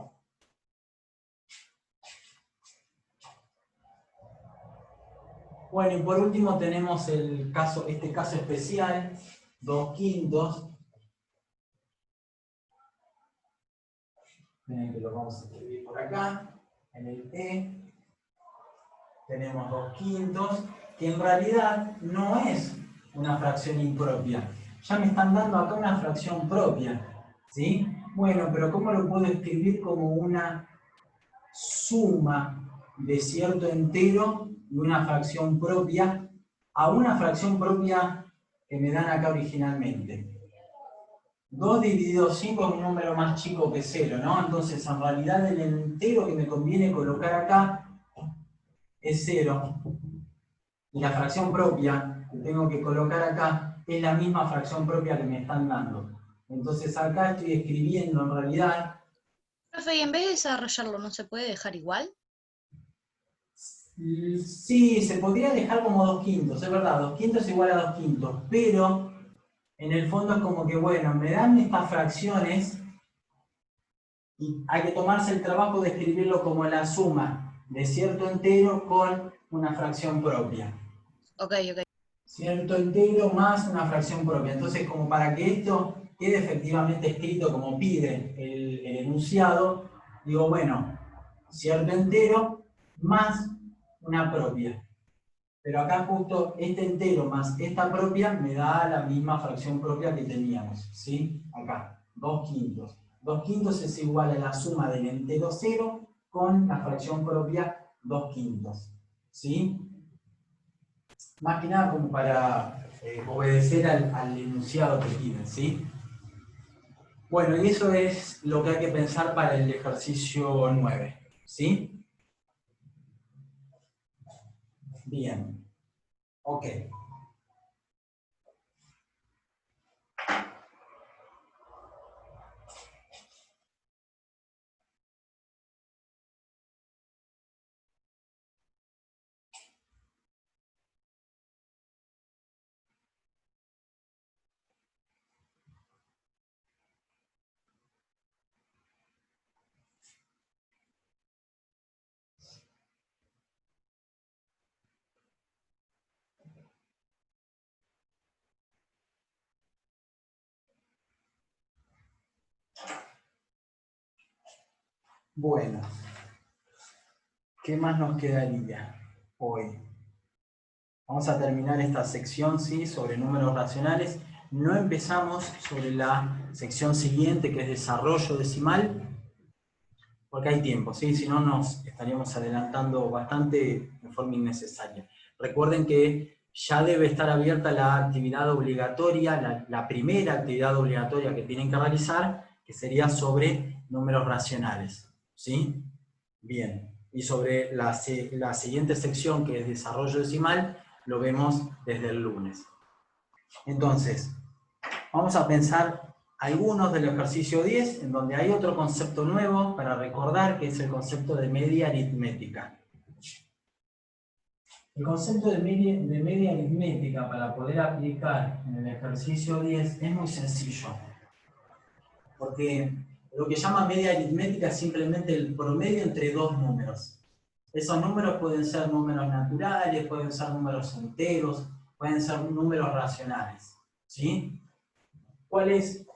[SPEAKER 1] Bueno, y por último tenemos este caso especial, 2/5. Miren que lo vamos a escribir por acá, en el E. Tenemos 2/5, que en realidad no es una fracción impropia. Ya me están dando acá una fracción propia, ¿sí? Bueno, pero ¿cómo lo puedo escribir como una suma de cierto entero y una fracción propia a una fracción propia que me dan acá originalmente? 2 dividido 5 es un número más chico que 0, ¿no? Entonces, en realidad, el entero que me conviene colocar acá es 0. Y la fracción propia que tengo que colocar acá es la misma fracción propia que me están dando. Entonces, acá estoy escribiendo, en realidad...
[SPEAKER 2] Profe, y en vez de desarrollarlo, ¿no se puede dejar igual?
[SPEAKER 1] Sí, se podría dejar como 2/5, es verdad, 2/5 es igual a 2/5, pero en el fondo es como que, bueno, me dan estas fracciones y hay que tomarse el trabajo de escribirlo como la suma de cierto entero con una fracción propia.
[SPEAKER 2] Ok.
[SPEAKER 1] Cierto entero más una fracción propia. Entonces, como para que esto quede efectivamente escrito como pide el enunciado, digo, bueno, cierto entero más una propia. Pero acá justo este entero más esta propia me da la misma fracción propia que teníamos, ¿sí? Acá, 2/5. 2/5 es igual a la suma del entero 0 con la fracción propia 2/5, ¿sí? Más que nada como para obedecer al enunciado que piden, ¿sí? Bueno, y eso es lo que hay que pensar para el ejercicio 9, ¿sí? Bien. Ok. Bueno, ¿qué más nos quedaría hoy? Vamos a terminar esta sección, ¿sí?, sobre números racionales. No empezamos sobre la sección siguiente, que es desarrollo decimal, porque hay tiempo, ¿sí? Si no nos estaríamos adelantando bastante de forma innecesaria. Recuerden que ya debe estar abierta la actividad obligatoria, la primera actividad obligatoria que tienen que realizar, que sería sobre números racionales, ¿sí? Bien, y sobre la siguiente sección, que es desarrollo decimal, lo vemos desde el lunes. Entonces, vamos a pensar algunos del ejercicio 10, en donde hay otro concepto nuevo para recordar, que es el concepto de media aritmética. El concepto de media aritmética para poder aplicar en el ejercicio 10 es muy sencillo, porque lo que llama media aritmética es simplemente el promedio entre dos números. Esos números pueden ser números naturales, pueden ser números enteros, pueden ser números racionales, ¿sí?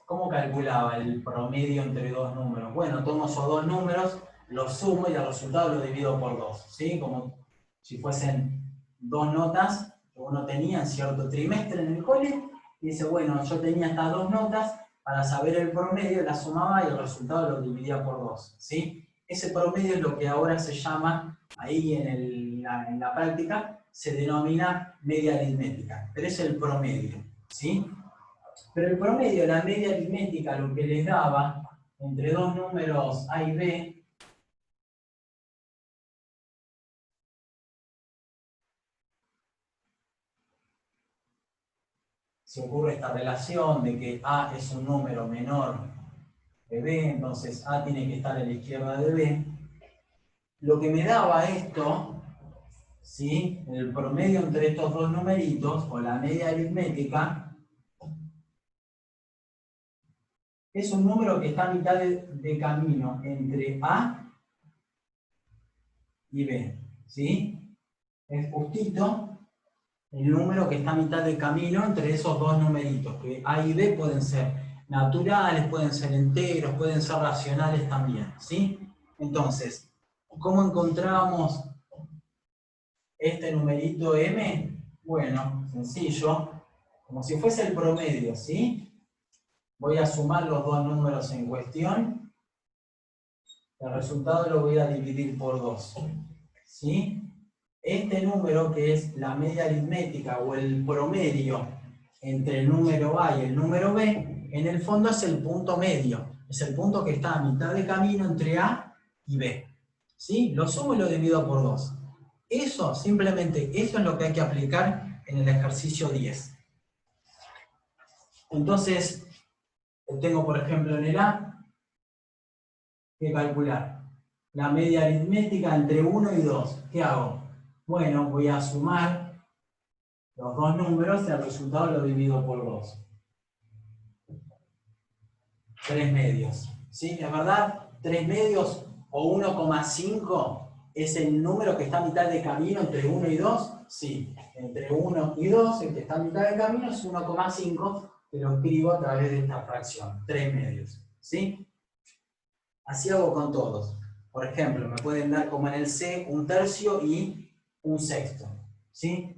[SPEAKER 1] ¿Cómo calculaba el promedio entre dos números? Bueno, tomo esos dos números, los sumo y el resultado lo divido por 2, ¿sí? Como si fuesen dos notas que uno tenía en cierto trimestre en el cole, y dice, bueno, yo tenía estas dos notas, para saber el promedio las sumaba y el resultado lo dividía por 2, ¿sí? Ese promedio es lo que ahora se llama, ahí en la práctica, se denomina media aritmética, pero es el promedio, ¿sí? Pero el promedio, la media aritmética, lo que les daba entre dos números A y B, se ocurre esta relación de que A es un número menor que B, entonces A tiene que estar a la izquierda de B. Lo que me daba esto, ¿sí?, el promedio entre estos dos numeritos, o la media aritmética, Es un número que está a mitad de camino entre A y B, ¿sí? Es justito el número que está a mitad de camino entre esos dos numeritos, que A y B pueden ser naturales, pueden ser enteros, pueden ser racionales también, ¿sí? Entonces, ¿cómo encontramos este numerito M? Bueno, sencillo, como si fuese el promedio, ¿sí? Voy a sumar los dos números en cuestión. El resultado lo voy a dividir por 2. ¿Sí? Este número, que es la media aritmética o el promedio entre el número A y el número B, en el fondo es el punto medio. Es el punto que está a mitad de camino entre A y B. ¿Sí? Lo sumo y lo divido por 2. Eso, simplemente, eso es lo que hay que aplicar en el ejercicio 10. Entonces, tengo, por ejemplo, en el A, que calcular la media aritmética entre 1 y 2. ¿Qué hago? Bueno, voy a sumar los dos números y el resultado lo divido por 2. 3 medios. ¿Sí? ¿Es verdad? 3 medios o 1,5 es el número que está a mitad de camino entre 1 y 2. Sí, entre 1 y 2, el que está a mitad de camino es 1,5, que lo escribo a través de esta fracción, 3 medios. ¿Sí? Así hago con todos. Por ejemplo, me pueden dar como en el C 1/3 y 1/6. ¿Sí?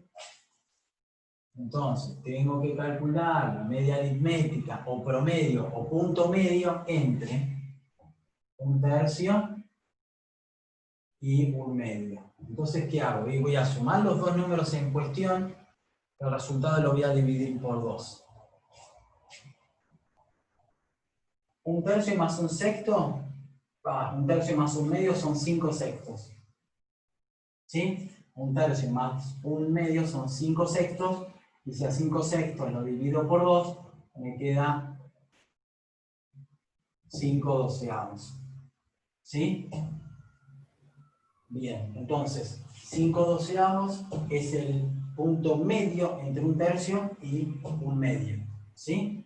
[SPEAKER 1] Entonces, tengo que calcular la media aritmética o promedio o punto medio entre 1/3 y 1/2. Entonces, ¿qué hago? Voy a sumar los dos números en cuestión, el resultado lo voy a dividir por 2. 1/3 más 1/6, 1/3 más 1/2 son 5/6. ¿Sí? 1/3 más 1/2 son 5/6, y si a 5/6 lo divido por 2, me queda 5/12. ¿Sí? Bien, entonces 5/12 es el punto medio entre 1/3 y 1/2. ¿Sí?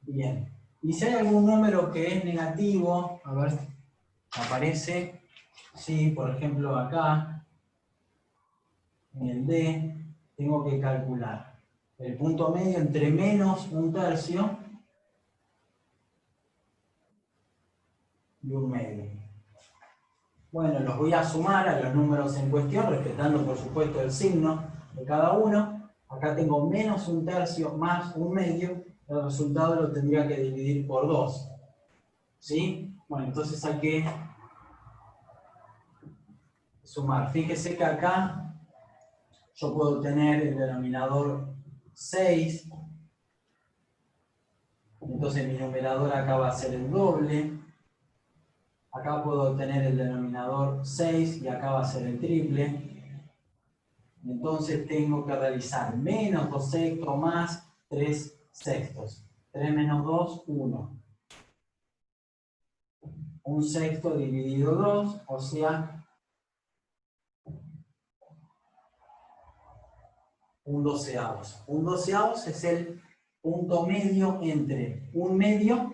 [SPEAKER 1] Bien. Y si hay algún número que es negativo, a ver, aparece, sí, por ejemplo acá, en el D, tengo que calcular el punto medio entre menos 1/3 y 1/2. Bueno, los voy a sumar a los números en cuestión, respetando por supuesto el signo de cada uno. Acá tengo menos 1/3 más 1/2, el resultado lo tendría que dividir por 2. ¿Sí? Bueno, entonces hay que sumar. Fíjese que acá yo puedo tener el denominador 6, entonces mi numerador acá va a ser el doble. Acá puedo tener el denominador 6 y acá va a ser el triple. Entonces tengo que realizar menos 2/6 más 3/6. 3 menos 2, 1. 1/6 dividido 2, o sea, 1/12. 1/12 es el punto medio entre 1/2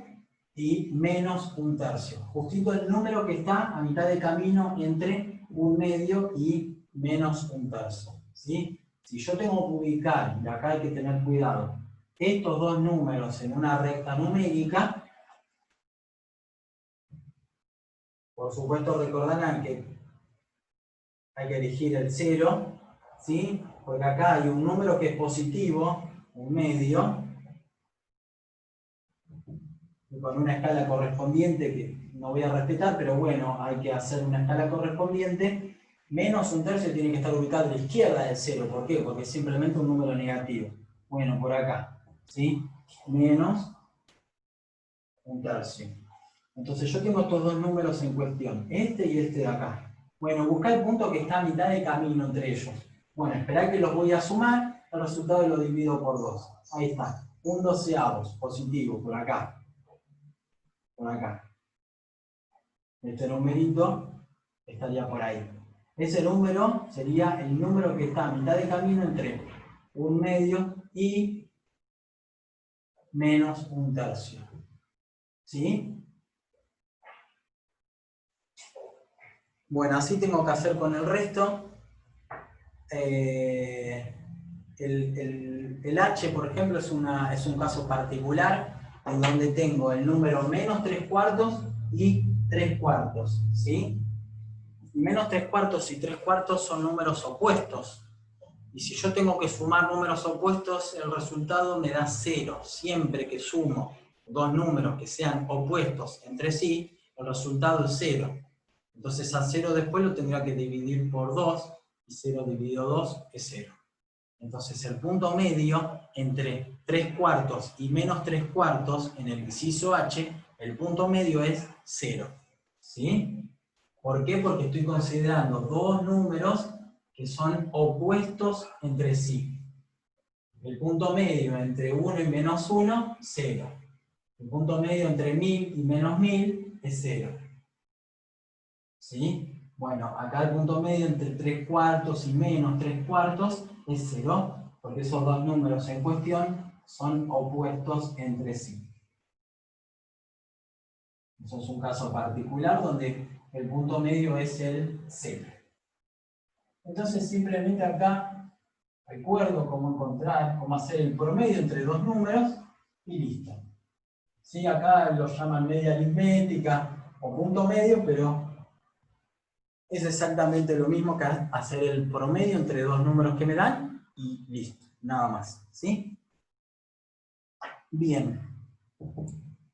[SPEAKER 1] y menos 1/3. Justito el número que está a mitad de camino entre 1/2 y menos 1/3. ¿Sí? Si yo tengo que ubicar, y acá hay que tener cuidado, estos dos números en una recta numérica, por supuesto recordarán que hay que elegir el 0, ¿sí? Porque acá hay un número que es positivo, 1/2, y con una escala correspondiente que no voy a respetar, pero bueno, hay que hacer una escala correspondiente. Menos 1/3 tiene que estar ubicado a la izquierda del 0. ¿Por qué? Porque es simplemente un número negativo. Bueno, por acá, ¿sí? Menos 1/3. Entonces yo tengo estos dos números en cuestión, este y este de acá. Bueno, busca el punto que está a mitad de camino entre ellos. Bueno, esperá que los voy a sumar, el resultado lo divido por 2. Ahí está, 1/12, positivo, por acá. Por acá. Este numerito estaría por ahí. Ese número sería el número que está a mitad de camino entre 1/2 y menos 1/3. ¿Sí? Bueno, así tengo que hacer con el resto. El H, por ejemplo, es un caso particular en donde tengo el número menos 3/4 y 3/4, ¿sí? Menos 3/4 y 3/4 son números opuestos. Y si yo tengo que sumar números opuestos, el resultado me da 0. Siempre que sumo dos números que sean opuestos entre sí, el resultado es 0. Entonces a 0 después lo tendría que dividir por 2, y 0 dividido 2 es 0. Entonces el punto medio entre 3/4 y menos 3/4 en el inciso H, el punto medio es 0. ¿Sí? ¿Por qué? Porque estoy considerando dos números que son opuestos entre sí. El punto medio entre 1 y menos 1, 0. El punto medio entre 1000 y menos 1000 es 0. ¿Sí? Bueno, acá el punto medio entre 3/4 y menos 3/4 es 0, porque esos dos números en cuestión son opuestos entre sí. Eso es un caso particular donde el punto medio es el 0. Entonces simplemente acá recuerdo cómo encontrar, cómo hacer el promedio entre dos números y listo. ¿Sí? Acá lo llaman media aritmética o punto medio, pero es exactamente lo mismo que hacer el promedio entre dos números que me dan y listo, nada más. ¿Sí? Bien.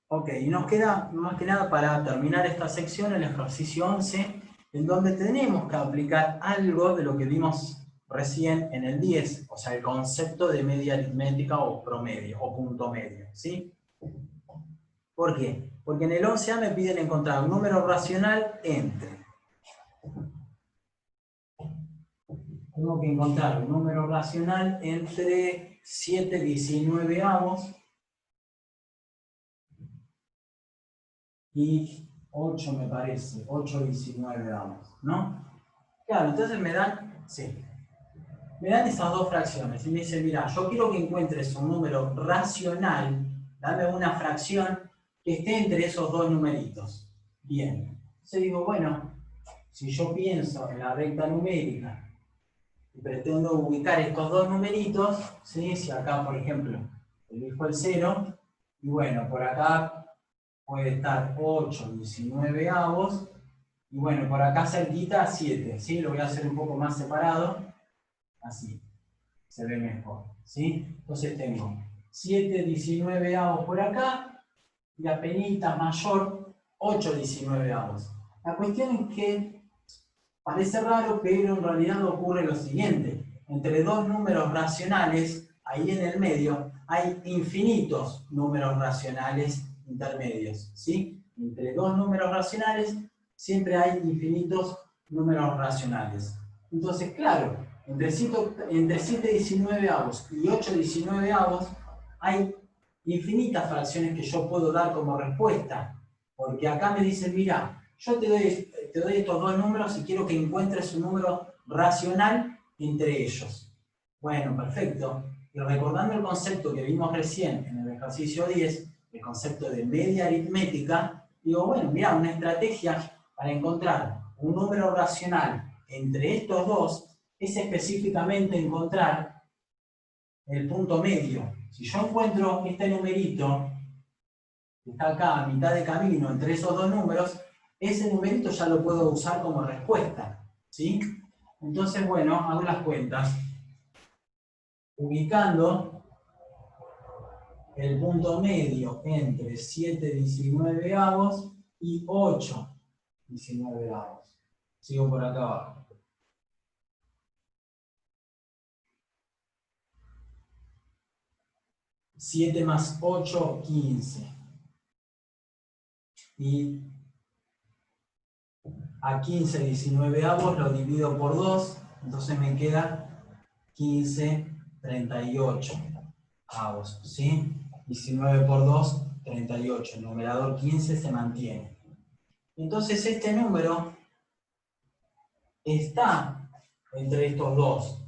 [SPEAKER 1] Ok, y nos queda más que nada para terminar esta sección el ejercicio 11, en donde tenemos que aplicar algo de lo que vimos recién en el 10, o sea, el concepto de media aritmética o promedio, o punto medio, ¿sí? ¿Por qué? Porque en el 11A me piden encontrar un número racional entre. Tengo que encontrar un número racional entre 7/19 y 8 me parece, 8/19, ¿no? Claro, entonces me dan, sí, me dan esas dos fracciones y me dicen, mira, yo quiero que encuentres un número racional, dame una fracción que esté entre esos dos numeritos. Bien, entonces digo, bueno, si yo pienso en la recta numérica y pretendo ubicar estos dos numeritos, ¿sí? Si acá, por ejemplo, elijo el 0, y bueno, por acá puede estar 8/19, y bueno, por acá cerquita 7, ¿sí? Lo voy a hacer un poco más separado, así, se ve mejor, ¿sí? Entonces tengo 7/19 por acá, y apenitas mayor 8/19. La cuestión es que parece raro, pero en realidad ocurre lo siguiente. Entre dos números racionales, ahí en el medio, hay infinitos números racionales intermedios, ¿sí? Entre dos números racionales siempre hay infinitos números racionales. Entonces, claro, entre 7/19 y 8/19 hay infinitas fracciones que yo puedo dar como respuesta. Porque acá me dicen, mira, yo te doy estos dos números y quiero que encuentres un número racional entre ellos. Bueno, perfecto. Y recordando el concepto que vimos recién en el ejercicio 10, el concepto de media aritmética, digo, bueno, mira, una estrategia para encontrar un número racional entre estos dos es específicamente encontrar el punto medio. Si yo encuentro este numerito que está acá a mitad de camino entre esos dos números, ese numerito ya lo puedo usar como respuesta, ¿sí? Entonces, bueno, hago las cuentas. Ubicando el punto medio entre 7/19 y 8/19. Sigo por acá abajo. 7 más 8, 15. Y a 15/19 lo divido por 2, entonces me queda 15/38, ¿sí? 19 por 2, 38. El numerador 15 se mantiene. Entonces este número está entre estos dos.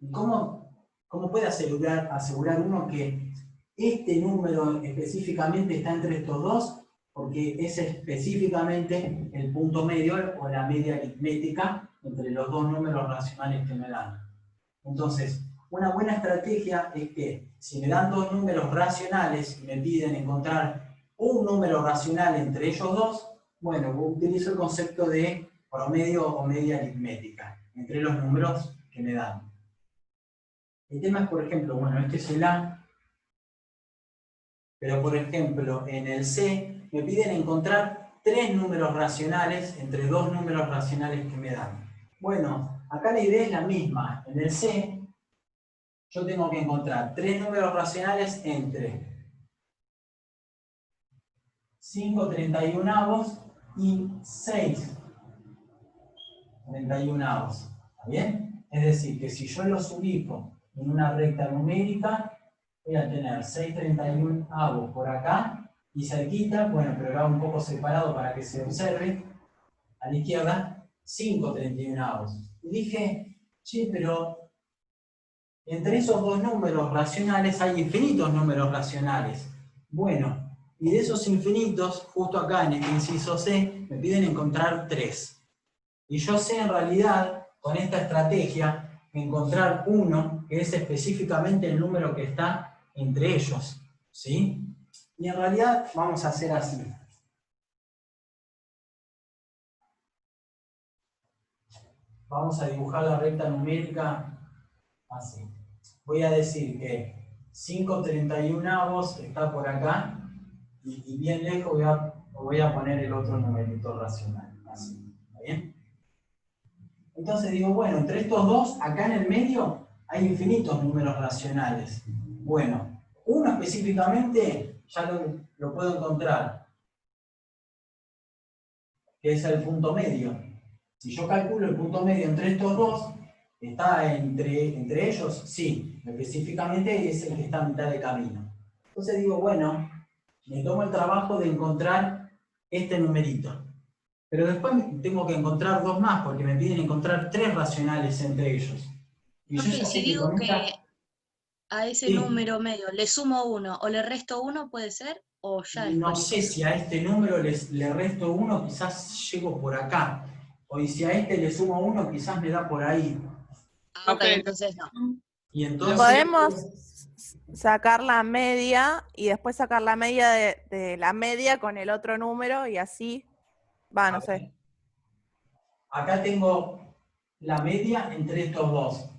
[SPEAKER 1] ¿Y cómo puede asegurar uno que este número específicamente está entre estos dos? porque es específicamente el punto medio o la media aritmética entre los dos números racionales que me dan. Entonces, una buena estrategia es que si me dan dos números racionales y me piden encontrar un número racional entre ellos dos, bueno, utilizo el concepto de promedio o media aritmética entre los números que me dan. El tema es, por ejemplo, bueno, este es el A, pero por ejemplo, en el C me piden encontrar tres números racionales entre dos números racionales que me dan. Bueno, acá la idea es la misma. En el C yo tengo que encontrar tres números racionales entre 5/31 y 6/31. ¿Está bien? Es decir, que si yo los ubico en una recta numérica, voy a tener 6/31 por acá y cerquita, bueno, pero lo hago un poco separado para que se observe, a la izquierda, 5/31. Y dije, sí, pero entre esos dos números racionales hay infinitos números racionales. Bueno, y de esos infinitos, justo acá en este inciso C, me piden encontrar tres. Y yo sé en realidad, con esta estrategia, encontrar uno, que es específicamente el número que está entre ellos. ¿Sí? Y en realidad vamos a hacer así. Vamos a dibujar la recta numérica así. Voy a decir que 5/31 está por acá y bien lejos voy a poner el otro numerito racional. Así. ¿Está bien? Entonces digo, bueno, entre estos dos, acá en el medio, hay infinitos números racionales. Bueno, uno específicamente ya lo puedo encontrar, que es el punto medio. Si yo calculo el punto medio entre estos dos, ¿está entre ellos? Sí, específicamente es el que está a mitad de camino. Entonces digo, bueno, me tomo el trabajo de encontrar este numerito. Pero después tengo que encontrar dos más, porque me piden encontrar tres racionales entre ellos. Y yo
[SPEAKER 2] Profe,
[SPEAKER 1] ya
[SPEAKER 2] si
[SPEAKER 1] sé que
[SPEAKER 2] digo
[SPEAKER 1] con
[SPEAKER 2] que
[SPEAKER 1] esta...
[SPEAKER 2] a ese
[SPEAKER 1] Sí,
[SPEAKER 2] número medio le sumo uno o le resto uno, ¿puede ser? ¿O ya es
[SPEAKER 1] no sé
[SPEAKER 2] cualquier cosa?
[SPEAKER 1] si a este número le resto uno, quizás llego por acá. O y si a este le sumo uno, quizás me da por ahí.
[SPEAKER 2] Ah, ok,
[SPEAKER 4] Profe,
[SPEAKER 2] entonces no.
[SPEAKER 1] Y entonces...
[SPEAKER 5] Podemos sacar la media y después sacar la media de la media con el otro número y así, va,
[SPEAKER 1] A
[SPEAKER 5] no sé.
[SPEAKER 1] ver, acá tengo la media entre estos dos.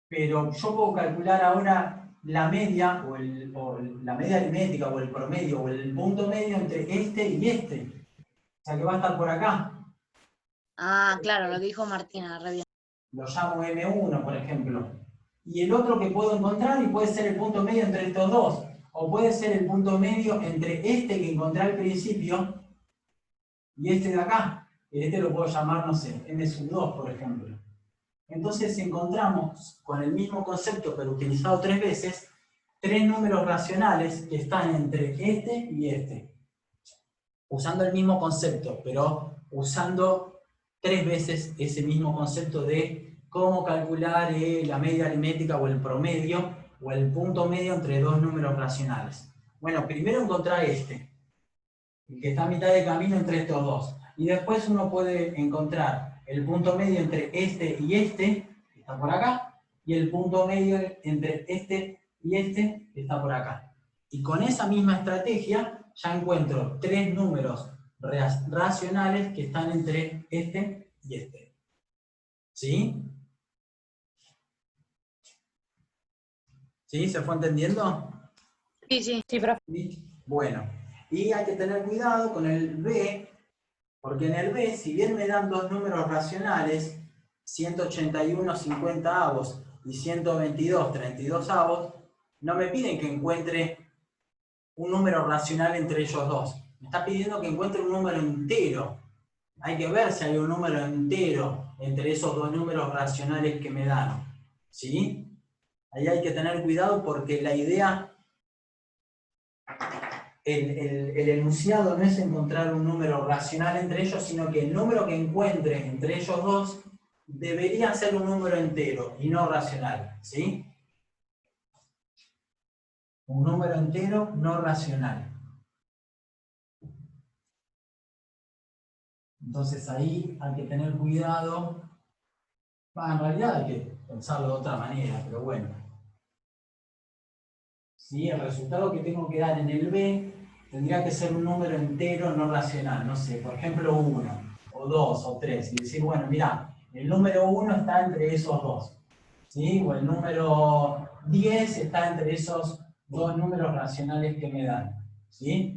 [SPEAKER 1] Pero yo puedo calcular ahora la media, o la media aritmética, o el promedio, o el punto medio entre este y este. O sea que va a estar por acá.
[SPEAKER 2] Ah, claro, lo que dijo Martina, re bien.
[SPEAKER 1] Lo llamo M1, por ejemplo. Y el otro que puedo encontrar, y puede ser el punto medio entre estos dos. O puede ser el punto medio entre este que encontré al principio y este de acá. Este lo puedo llamar, no sé, M2, por ejemplo. Entonces encontramos con el mismo concepto, pero utilizado tres veces, tres números racionales que están entre este y este. Usando el mismo concepto, pero usando tres veces ese mismo concepto de cómo calcular la media aritmética o el promedio o el punto medio entre dos números racionales. Bueno, primero encontrar este, el que está a mitad de camino entre estos dos. Y después uno puede encontrar el punto medio entre este y este, que está por acá, y el punto medio entre este y este, que está por acá. Y con esa misma estrategia ya encuentro tres números racionales que están entre este y este. ¿Sí? ¿Sí? ¿Se fue entendiendo?
[SPEAKER 2] Sí, sí.
[SPEAKER 5] Sí, profe.
[SPEAKER 1] Bueno, y hay que tener cuidado con el B, porque en el B, si bien me dan dos números racionales, 181/50 y 122/32, no me piden que encuentre un número racional entre ellos dos. Me está pidiendo que encuentre un número entero. Hay que ver si hay un número entero entre esos dos números racionales que me dan. ¿Sí? Ahí hay que tener cuidado porque la idea, el enunciado no es encontrar un número racional entre ellos, sino que el número que encuentre entre ellos dos debería ser un número entero y no racional. ¿Sí? Un número entero no racional. Entonces ahí hay que tener cuidado. En realidad hay que pensarlo de otra manera, pero bueno. ¿Sí? El resultado que tengo que dar en el B tendría que ser un número entero no racional. No sé, por ejemplo 1, o 2, o 3. Y decir, bueno, mira, el número 1 está entre esos dos. ¿Sí? O el número 10 está entre esos dos números racionales que me dan. ¿Sí?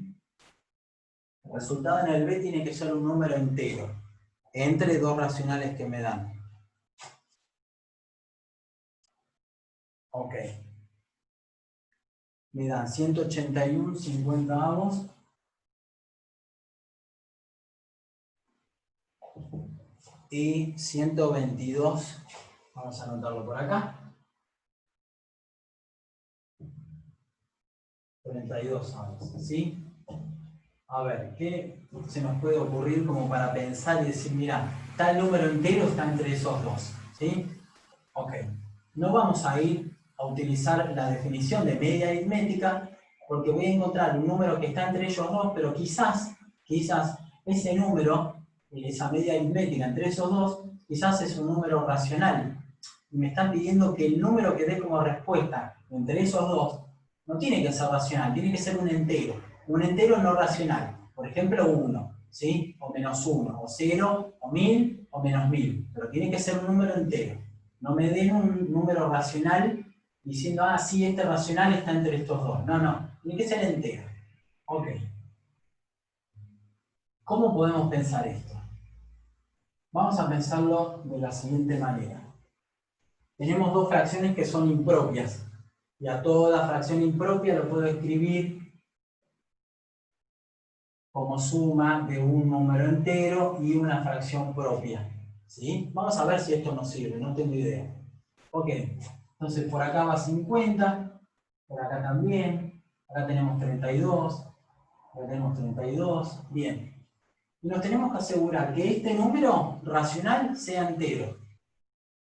[SPEAKER 1] El resultado en el B tiene que ser un número entero, entre dos racionales que me dan. Ok. Me dan 181/50 y 122. Vamos a anotarlo por acá. 32 avos, ¿sí? A ver, ¿qué se nos puede ocurrir como para pensar y decir, mira, tal número entero está entre esos dos? ¿Sí? Ok. No vamos a ir a utilizar la definición de media aritmética porque voy a encontrar un número que está entre ellos dos, pero quizás ese número, esa media aritmética entre esos dos, quizás es un número racional. Y me están pidiendo que el número que dé como respuesta entre esos dos no tiene que ser racional, tiene que ser un entero no racional. Por ejemplo, 1, ¿sí? O -1, o 0, o 1000, o -1000. Pero tiene que ser un número entero. No me den un número racional diciendo, ah, sí, este racional está entre estos dos. No, no, tiene que ser entero. Ok. ¿Cómo podemos pensar esto? Vamos a pensarlo de la siguiente manera. Tenemos dos fracciones que son impropias. Y a toda fracción impropia lo puedo escribir como suma de un número entero y una fracción propia. ¿Sí? Vamos a ver si esto nos sirve, no tengo idea. Ok, entonces por acá va 50, por acá también, acá tenemos 32, acá tenemos 32, bien. Y nos tenemos que asegurar que este número racional sea entero.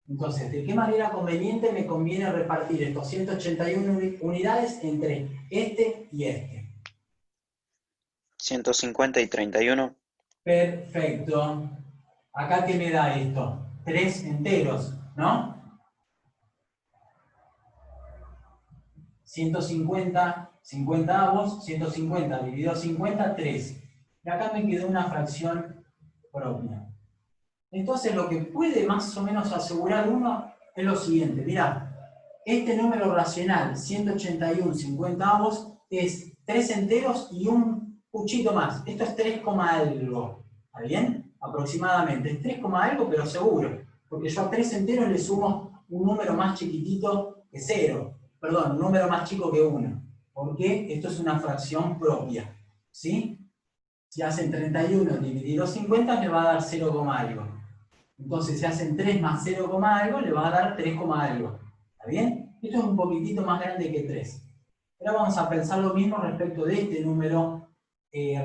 [SPEAKER 1] Entonces, ¿de qué manera conveniente me conviene repartir estos 181 unidades entre este y este?
[SPEAKER 6] 150 y 31.
[SPEAKER 1] Perfecto. Acá, ¿qué me da esto? 3 enteros, ¿no? 150, 50avos, 150 dividido 50, 3. Y acá me quedó una fracción propia. Entonces, lo que puede más o menos asegurar uno es lo siguiente. Mirá, este número racional, 181 50avos, es 3 enteros y un puchito más. Esto es 3, algo. ¿Está bien? Aproximadamente. Es 3, algo, pero seguro. Porque yo a 3 enteros le sumo un número más chiquitito que 0. Perdón, un número más chico que 1. Porque esto es una fracción propia. ¿Sí? Si hacen 31 dividido 50, le va a dar 0, algo. Entonces, si hacen 3 más 0, algo, le va a dar 3, algo. ¿Está bien? Esto es un poquitito más grande que 3. Ahora vamos a pensar lo mismo respecto de este número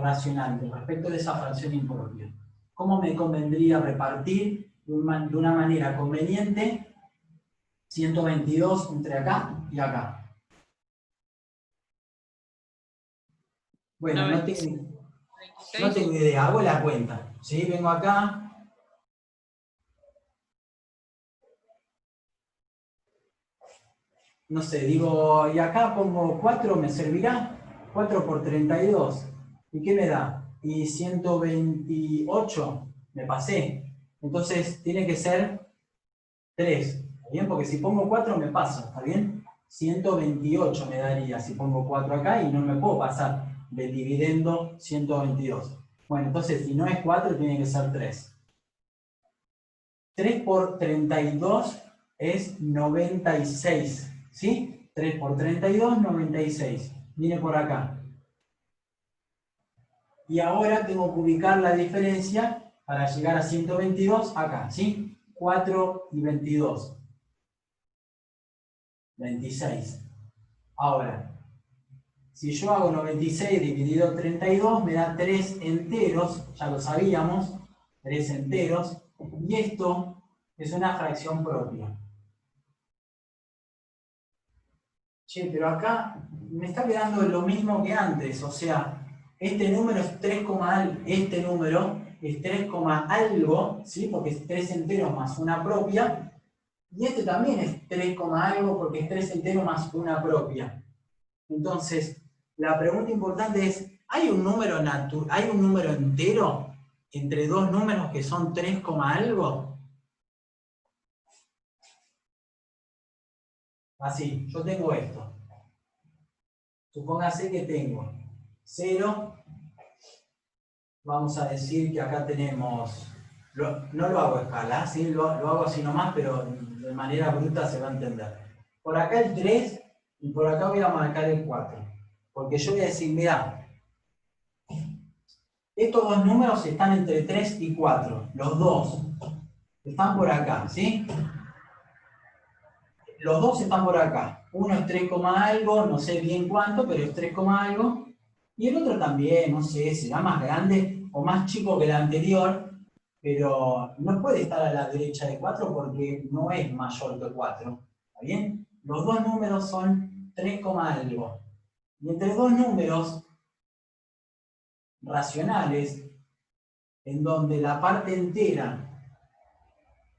[SPEAKER 1] racional, respecto de esa fracción impropia. ¿Cómo me convendría repartir de una manera conveniente 122 entre acá y acá? Bueno, no tengo idea, hago la cuenta. ¿Sí? Vengo acá. No sé, digo, y acá pongo 4, ¿me servirá? 4 por 32. ¿Y qué me da? Y 128, me pasé. Entonces tiene que ser 3, ¿está bien? Porque si pongo 4 me paso, ¿está bien? 128 me daría si pongo 4 acá y no me puedo pasar del dividendo 122. Bueno, entonces si no es 4 tiene que ser 3. 3 por 32 es 96. ¿Sí? 3 por 32, 96. Viene por acá. Y ahora tengo que ubicar la diferencia para llegar a 122 acá. ¿Sí? 4 y 22. 26. Ahora, si yo hago 96 dividido 32, me da 3 enteros. Ya lo sabíamos. 3 enteros. Y esto es una fracción propia. Che, pero acá me está quedando lo mismo que antes, o sea, este número es 3, este número es 3, algo, ¿sí? Porque es 3 enteros más una propia, y este también es 3, algo porque es 3 enteros más una propia. Entonces, la pregunta importante es, ¿hay un número entero entre dos números que son 3, algo? Así, yo tengo esto. Supóngase que tengo 0, vamos a decir que acá tenemos, no lo hago a escala, ¿sí? lo hago así nomás, pero de manera bruta se va a entender. Por acá el 3 y por acá voy a marcar el 4. Porque yo voy a decir, mirá, estos dos números están entre 3 y 4, los dos. Están por acá, ¿sí? Los dos están por acá. Uno es 3, algo, no sé bien cuánto, pero es 3, algo. Y el otro también, no sé, será más grande o más chico que el anterior, pero no puede estar a la derecha de 4 porque no es mayor que 4. ¿Está bien? Los dos números son 3, algo. Y entre dos números racionales, en donde la parte entera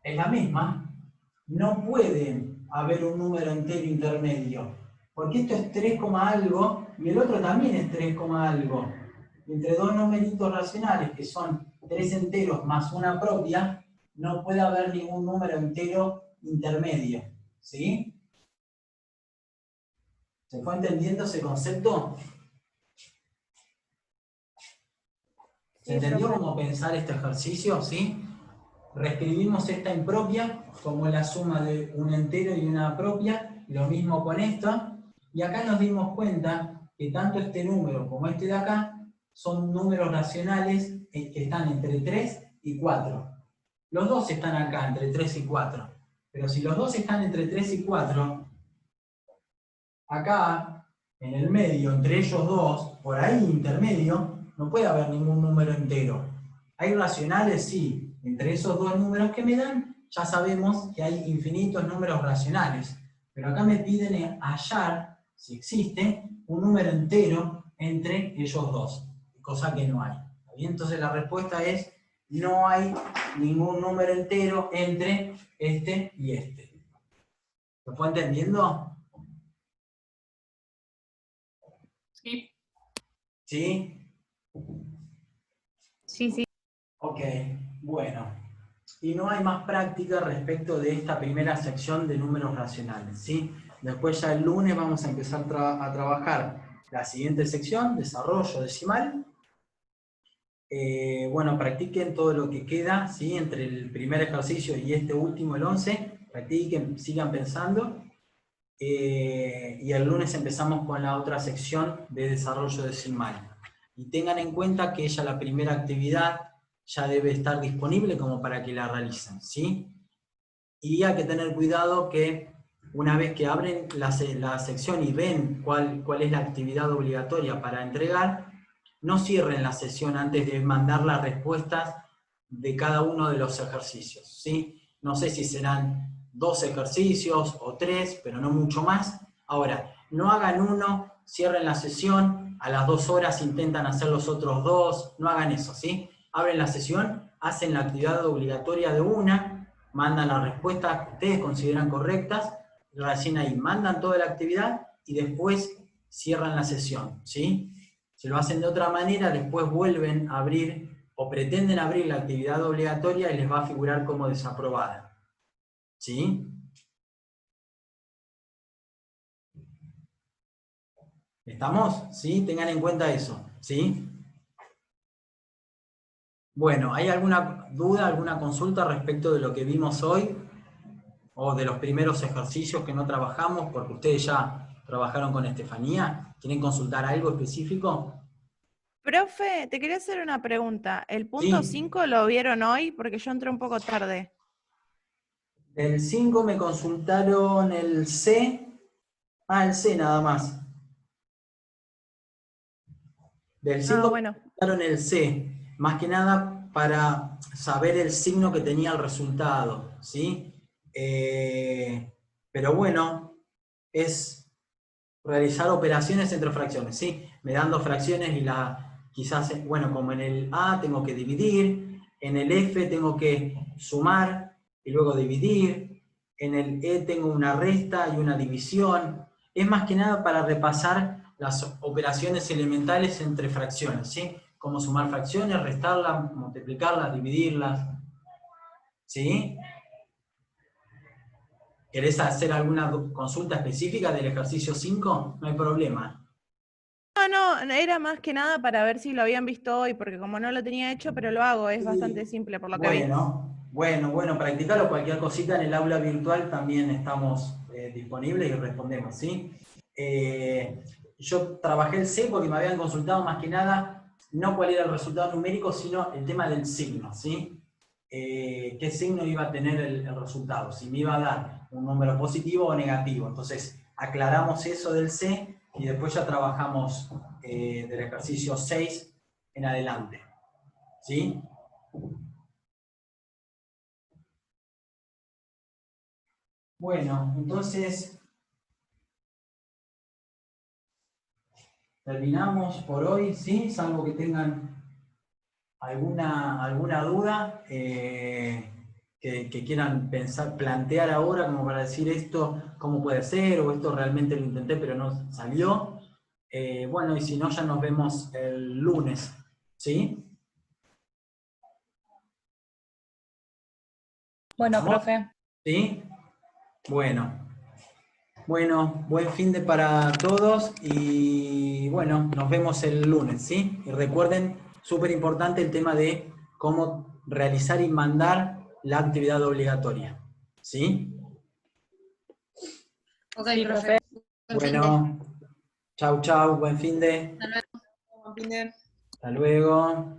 [SPEAKER 1] es la misma, no puede haber un número entero intermedio. Porque esto es 3, algo y el otro también es 3, algo. Entre dos numeritos racionales que son 3 enteros más una propia, no puede haber ningún número entero intermedio. ¿Sí? ¿Se fue entendiendo ese concepto? ¿Se entendió cómo pensar este ejercicio? ¿Sí? Reescribimos esta impropia como la suma de un entero y una propia, lo mismo con esta, y acá nos dimos cuenta que tanto este número como este de acá son números racionales que están entre 3 y 4. Los dos están acá, entre 3 y 4. Pero si los dos están entre 3 y 4, acá, en el medio, entre ellos dos, por ahí intermedio, no puede haber ningún número entero. ¿Hay racionales? Sí. Entre esos dos números que me dan, ya sabemos que hay infinitos números racionales. Pero acá me piden hallar, si existe, un número entero entre ellos dos. Cosa que no hay. ¿Está bien? Entonces la respuesta es, no hay ningún número entero entre este y este. ¿Lo fue entendiendo?
[SPEAKER 4] Sí.
[SPEAKER 1] ¿Sí?
[SPEAKER 2] Sí, sí.
[SPEAKER 1] Ok, bueno. Y no hay más práctica respecto de esta primera sección de números racionales, ¿sí? Después ya el lunes vamos a empezar a trabajar la siguiente sección, desarrollo decimal. Bueno, practiquen todo lo que queda, ¿sí? Entre el primer ejercicio y este último, el 11. Practiquen, sigan pensando. Y el lunes empezamos con la otra sección de desarrollo decimal. Y tengan en cuenta que ya la primera actividad ya debe estar disponible como para que la realicen, ¿sí? Y hay que tener cuidado que una vez que abren la sección y ven cuál es la actividad obligatoria para entregar, no cierren la sesión antes de mandar las respuestas de cada uno de los ejercicios, ¿sí? No sé si serán 2 ejercicios o 3, pero no mucho más. Ahora, no hagan uno, cierren la sesión, a las 2 horas intentan hacer los otros 2, no hagan eso, ¿sí? Abren la sesión, hacen la actividad obligatoria de una, mandan las respuestas que ustedes consideran correctas, recién ahí mandan toda la actividad y después cierran la sesión, ¿sí? Si lo hacen de otra manera, después vuelven a abrir o pretenden abrir la actividad obligatoria y les va a figurar como desaprobada. ¿Sí? ¿Estamos? ¿Sí? Tengan en cuenta eso. ¿Sí? Bueno, ¿hay alguna duda, alguna consulta respecto de lo que vimos hoy? ¿O de los primeros ejercicios que no trabajamos porque ustedes ya trabajaron con Estefanía? ¿Quieren consultar algo específico?
[SPEAKER 5] Profe, te quería hacer una pregunta. ¿El punto
[SPEAKER 1] Sí.
[SPEAKER 5] 5 lo vieron hoy? Porque yo entré un poco tarde.
[SPEAKER 1] Del 5 me consultaron el C. Ah, el C nada más. Del 5
[SPEAKER 5] bueno.
[SPEAKER 1] me consultaron el C. Más que nada para saber el signo que tenía el resultado, ¿sí? Pero bueno, es realizar operaciones entre fracciones, ¿sí? Me dan 2 fracciones y quizás, bueno, como en el A tengo que dividir, En el F tengo que sumar y luego dividir. En el E tengo una resta y una división. Es más que nada para repasar las operaciones elementales entre fracciones, ¿sí? Cómo sumar fracciones, restarlas, multiplicarlas, dividirlas. ¿Sí? ¿Querés hacer alguna consulta específica del ejercicio 5? No hay problema.
[SPEAKER 5] No, era más que nada para ver si lo habían visto hoy, porque como no lo tenía hecho, pero lo hago, es bastante simple por lo que vi.
[SPEAKER 1] Bueno, practicarlo. Cualquier cosita en el aula virtual también estamos disponibles y respondemos, ¿sí? Yo trabajé el C porque me habían consultado más que nada, no cuál era el resultado numérico, sino el tema del signo, ¿sí? Qué signo iba a tener el resultado, si me iba a dar un número positivo o negativo. Entonces, aclaramos eso del C y después ya trabajamos del ejercicio 6 en adelante, ¿sí? Bueno, entonces terminamos por hoy, ¿sí? Salvo que tengan alguna duda que quieran pensar, plantear ahora, como para decir esto, cómo puede ser, o esto realmente lo intenté pero no salió. Bueno, y si no, ya nos vemos el lunes, ¿sí?
[SPEAKER 2] Bueno,
[SPEAKER 1] ¿Vamos?
[SPEAKER 2] profe.
[SPEAKER 1] ¿Sí? Bueno, buen fin de para todos y bueno, nos vemos el lunes, ¿sí? Y recuerden, súper importante el tema de cómo realizar y mandar la actividad obligatoria, ¿sí?
[SPEAKER 2] Ok,
[SPEAKER 4] Sí,
[SPEAKER 2] profe. Buen fin de.
[SPEAKER 1] Bueno, chau, buen fin de.
[SPEAKER 2] Hasta luego.
[SPEAKER 4] Buen fin de-
[SPEAKER 1] Hasta luego.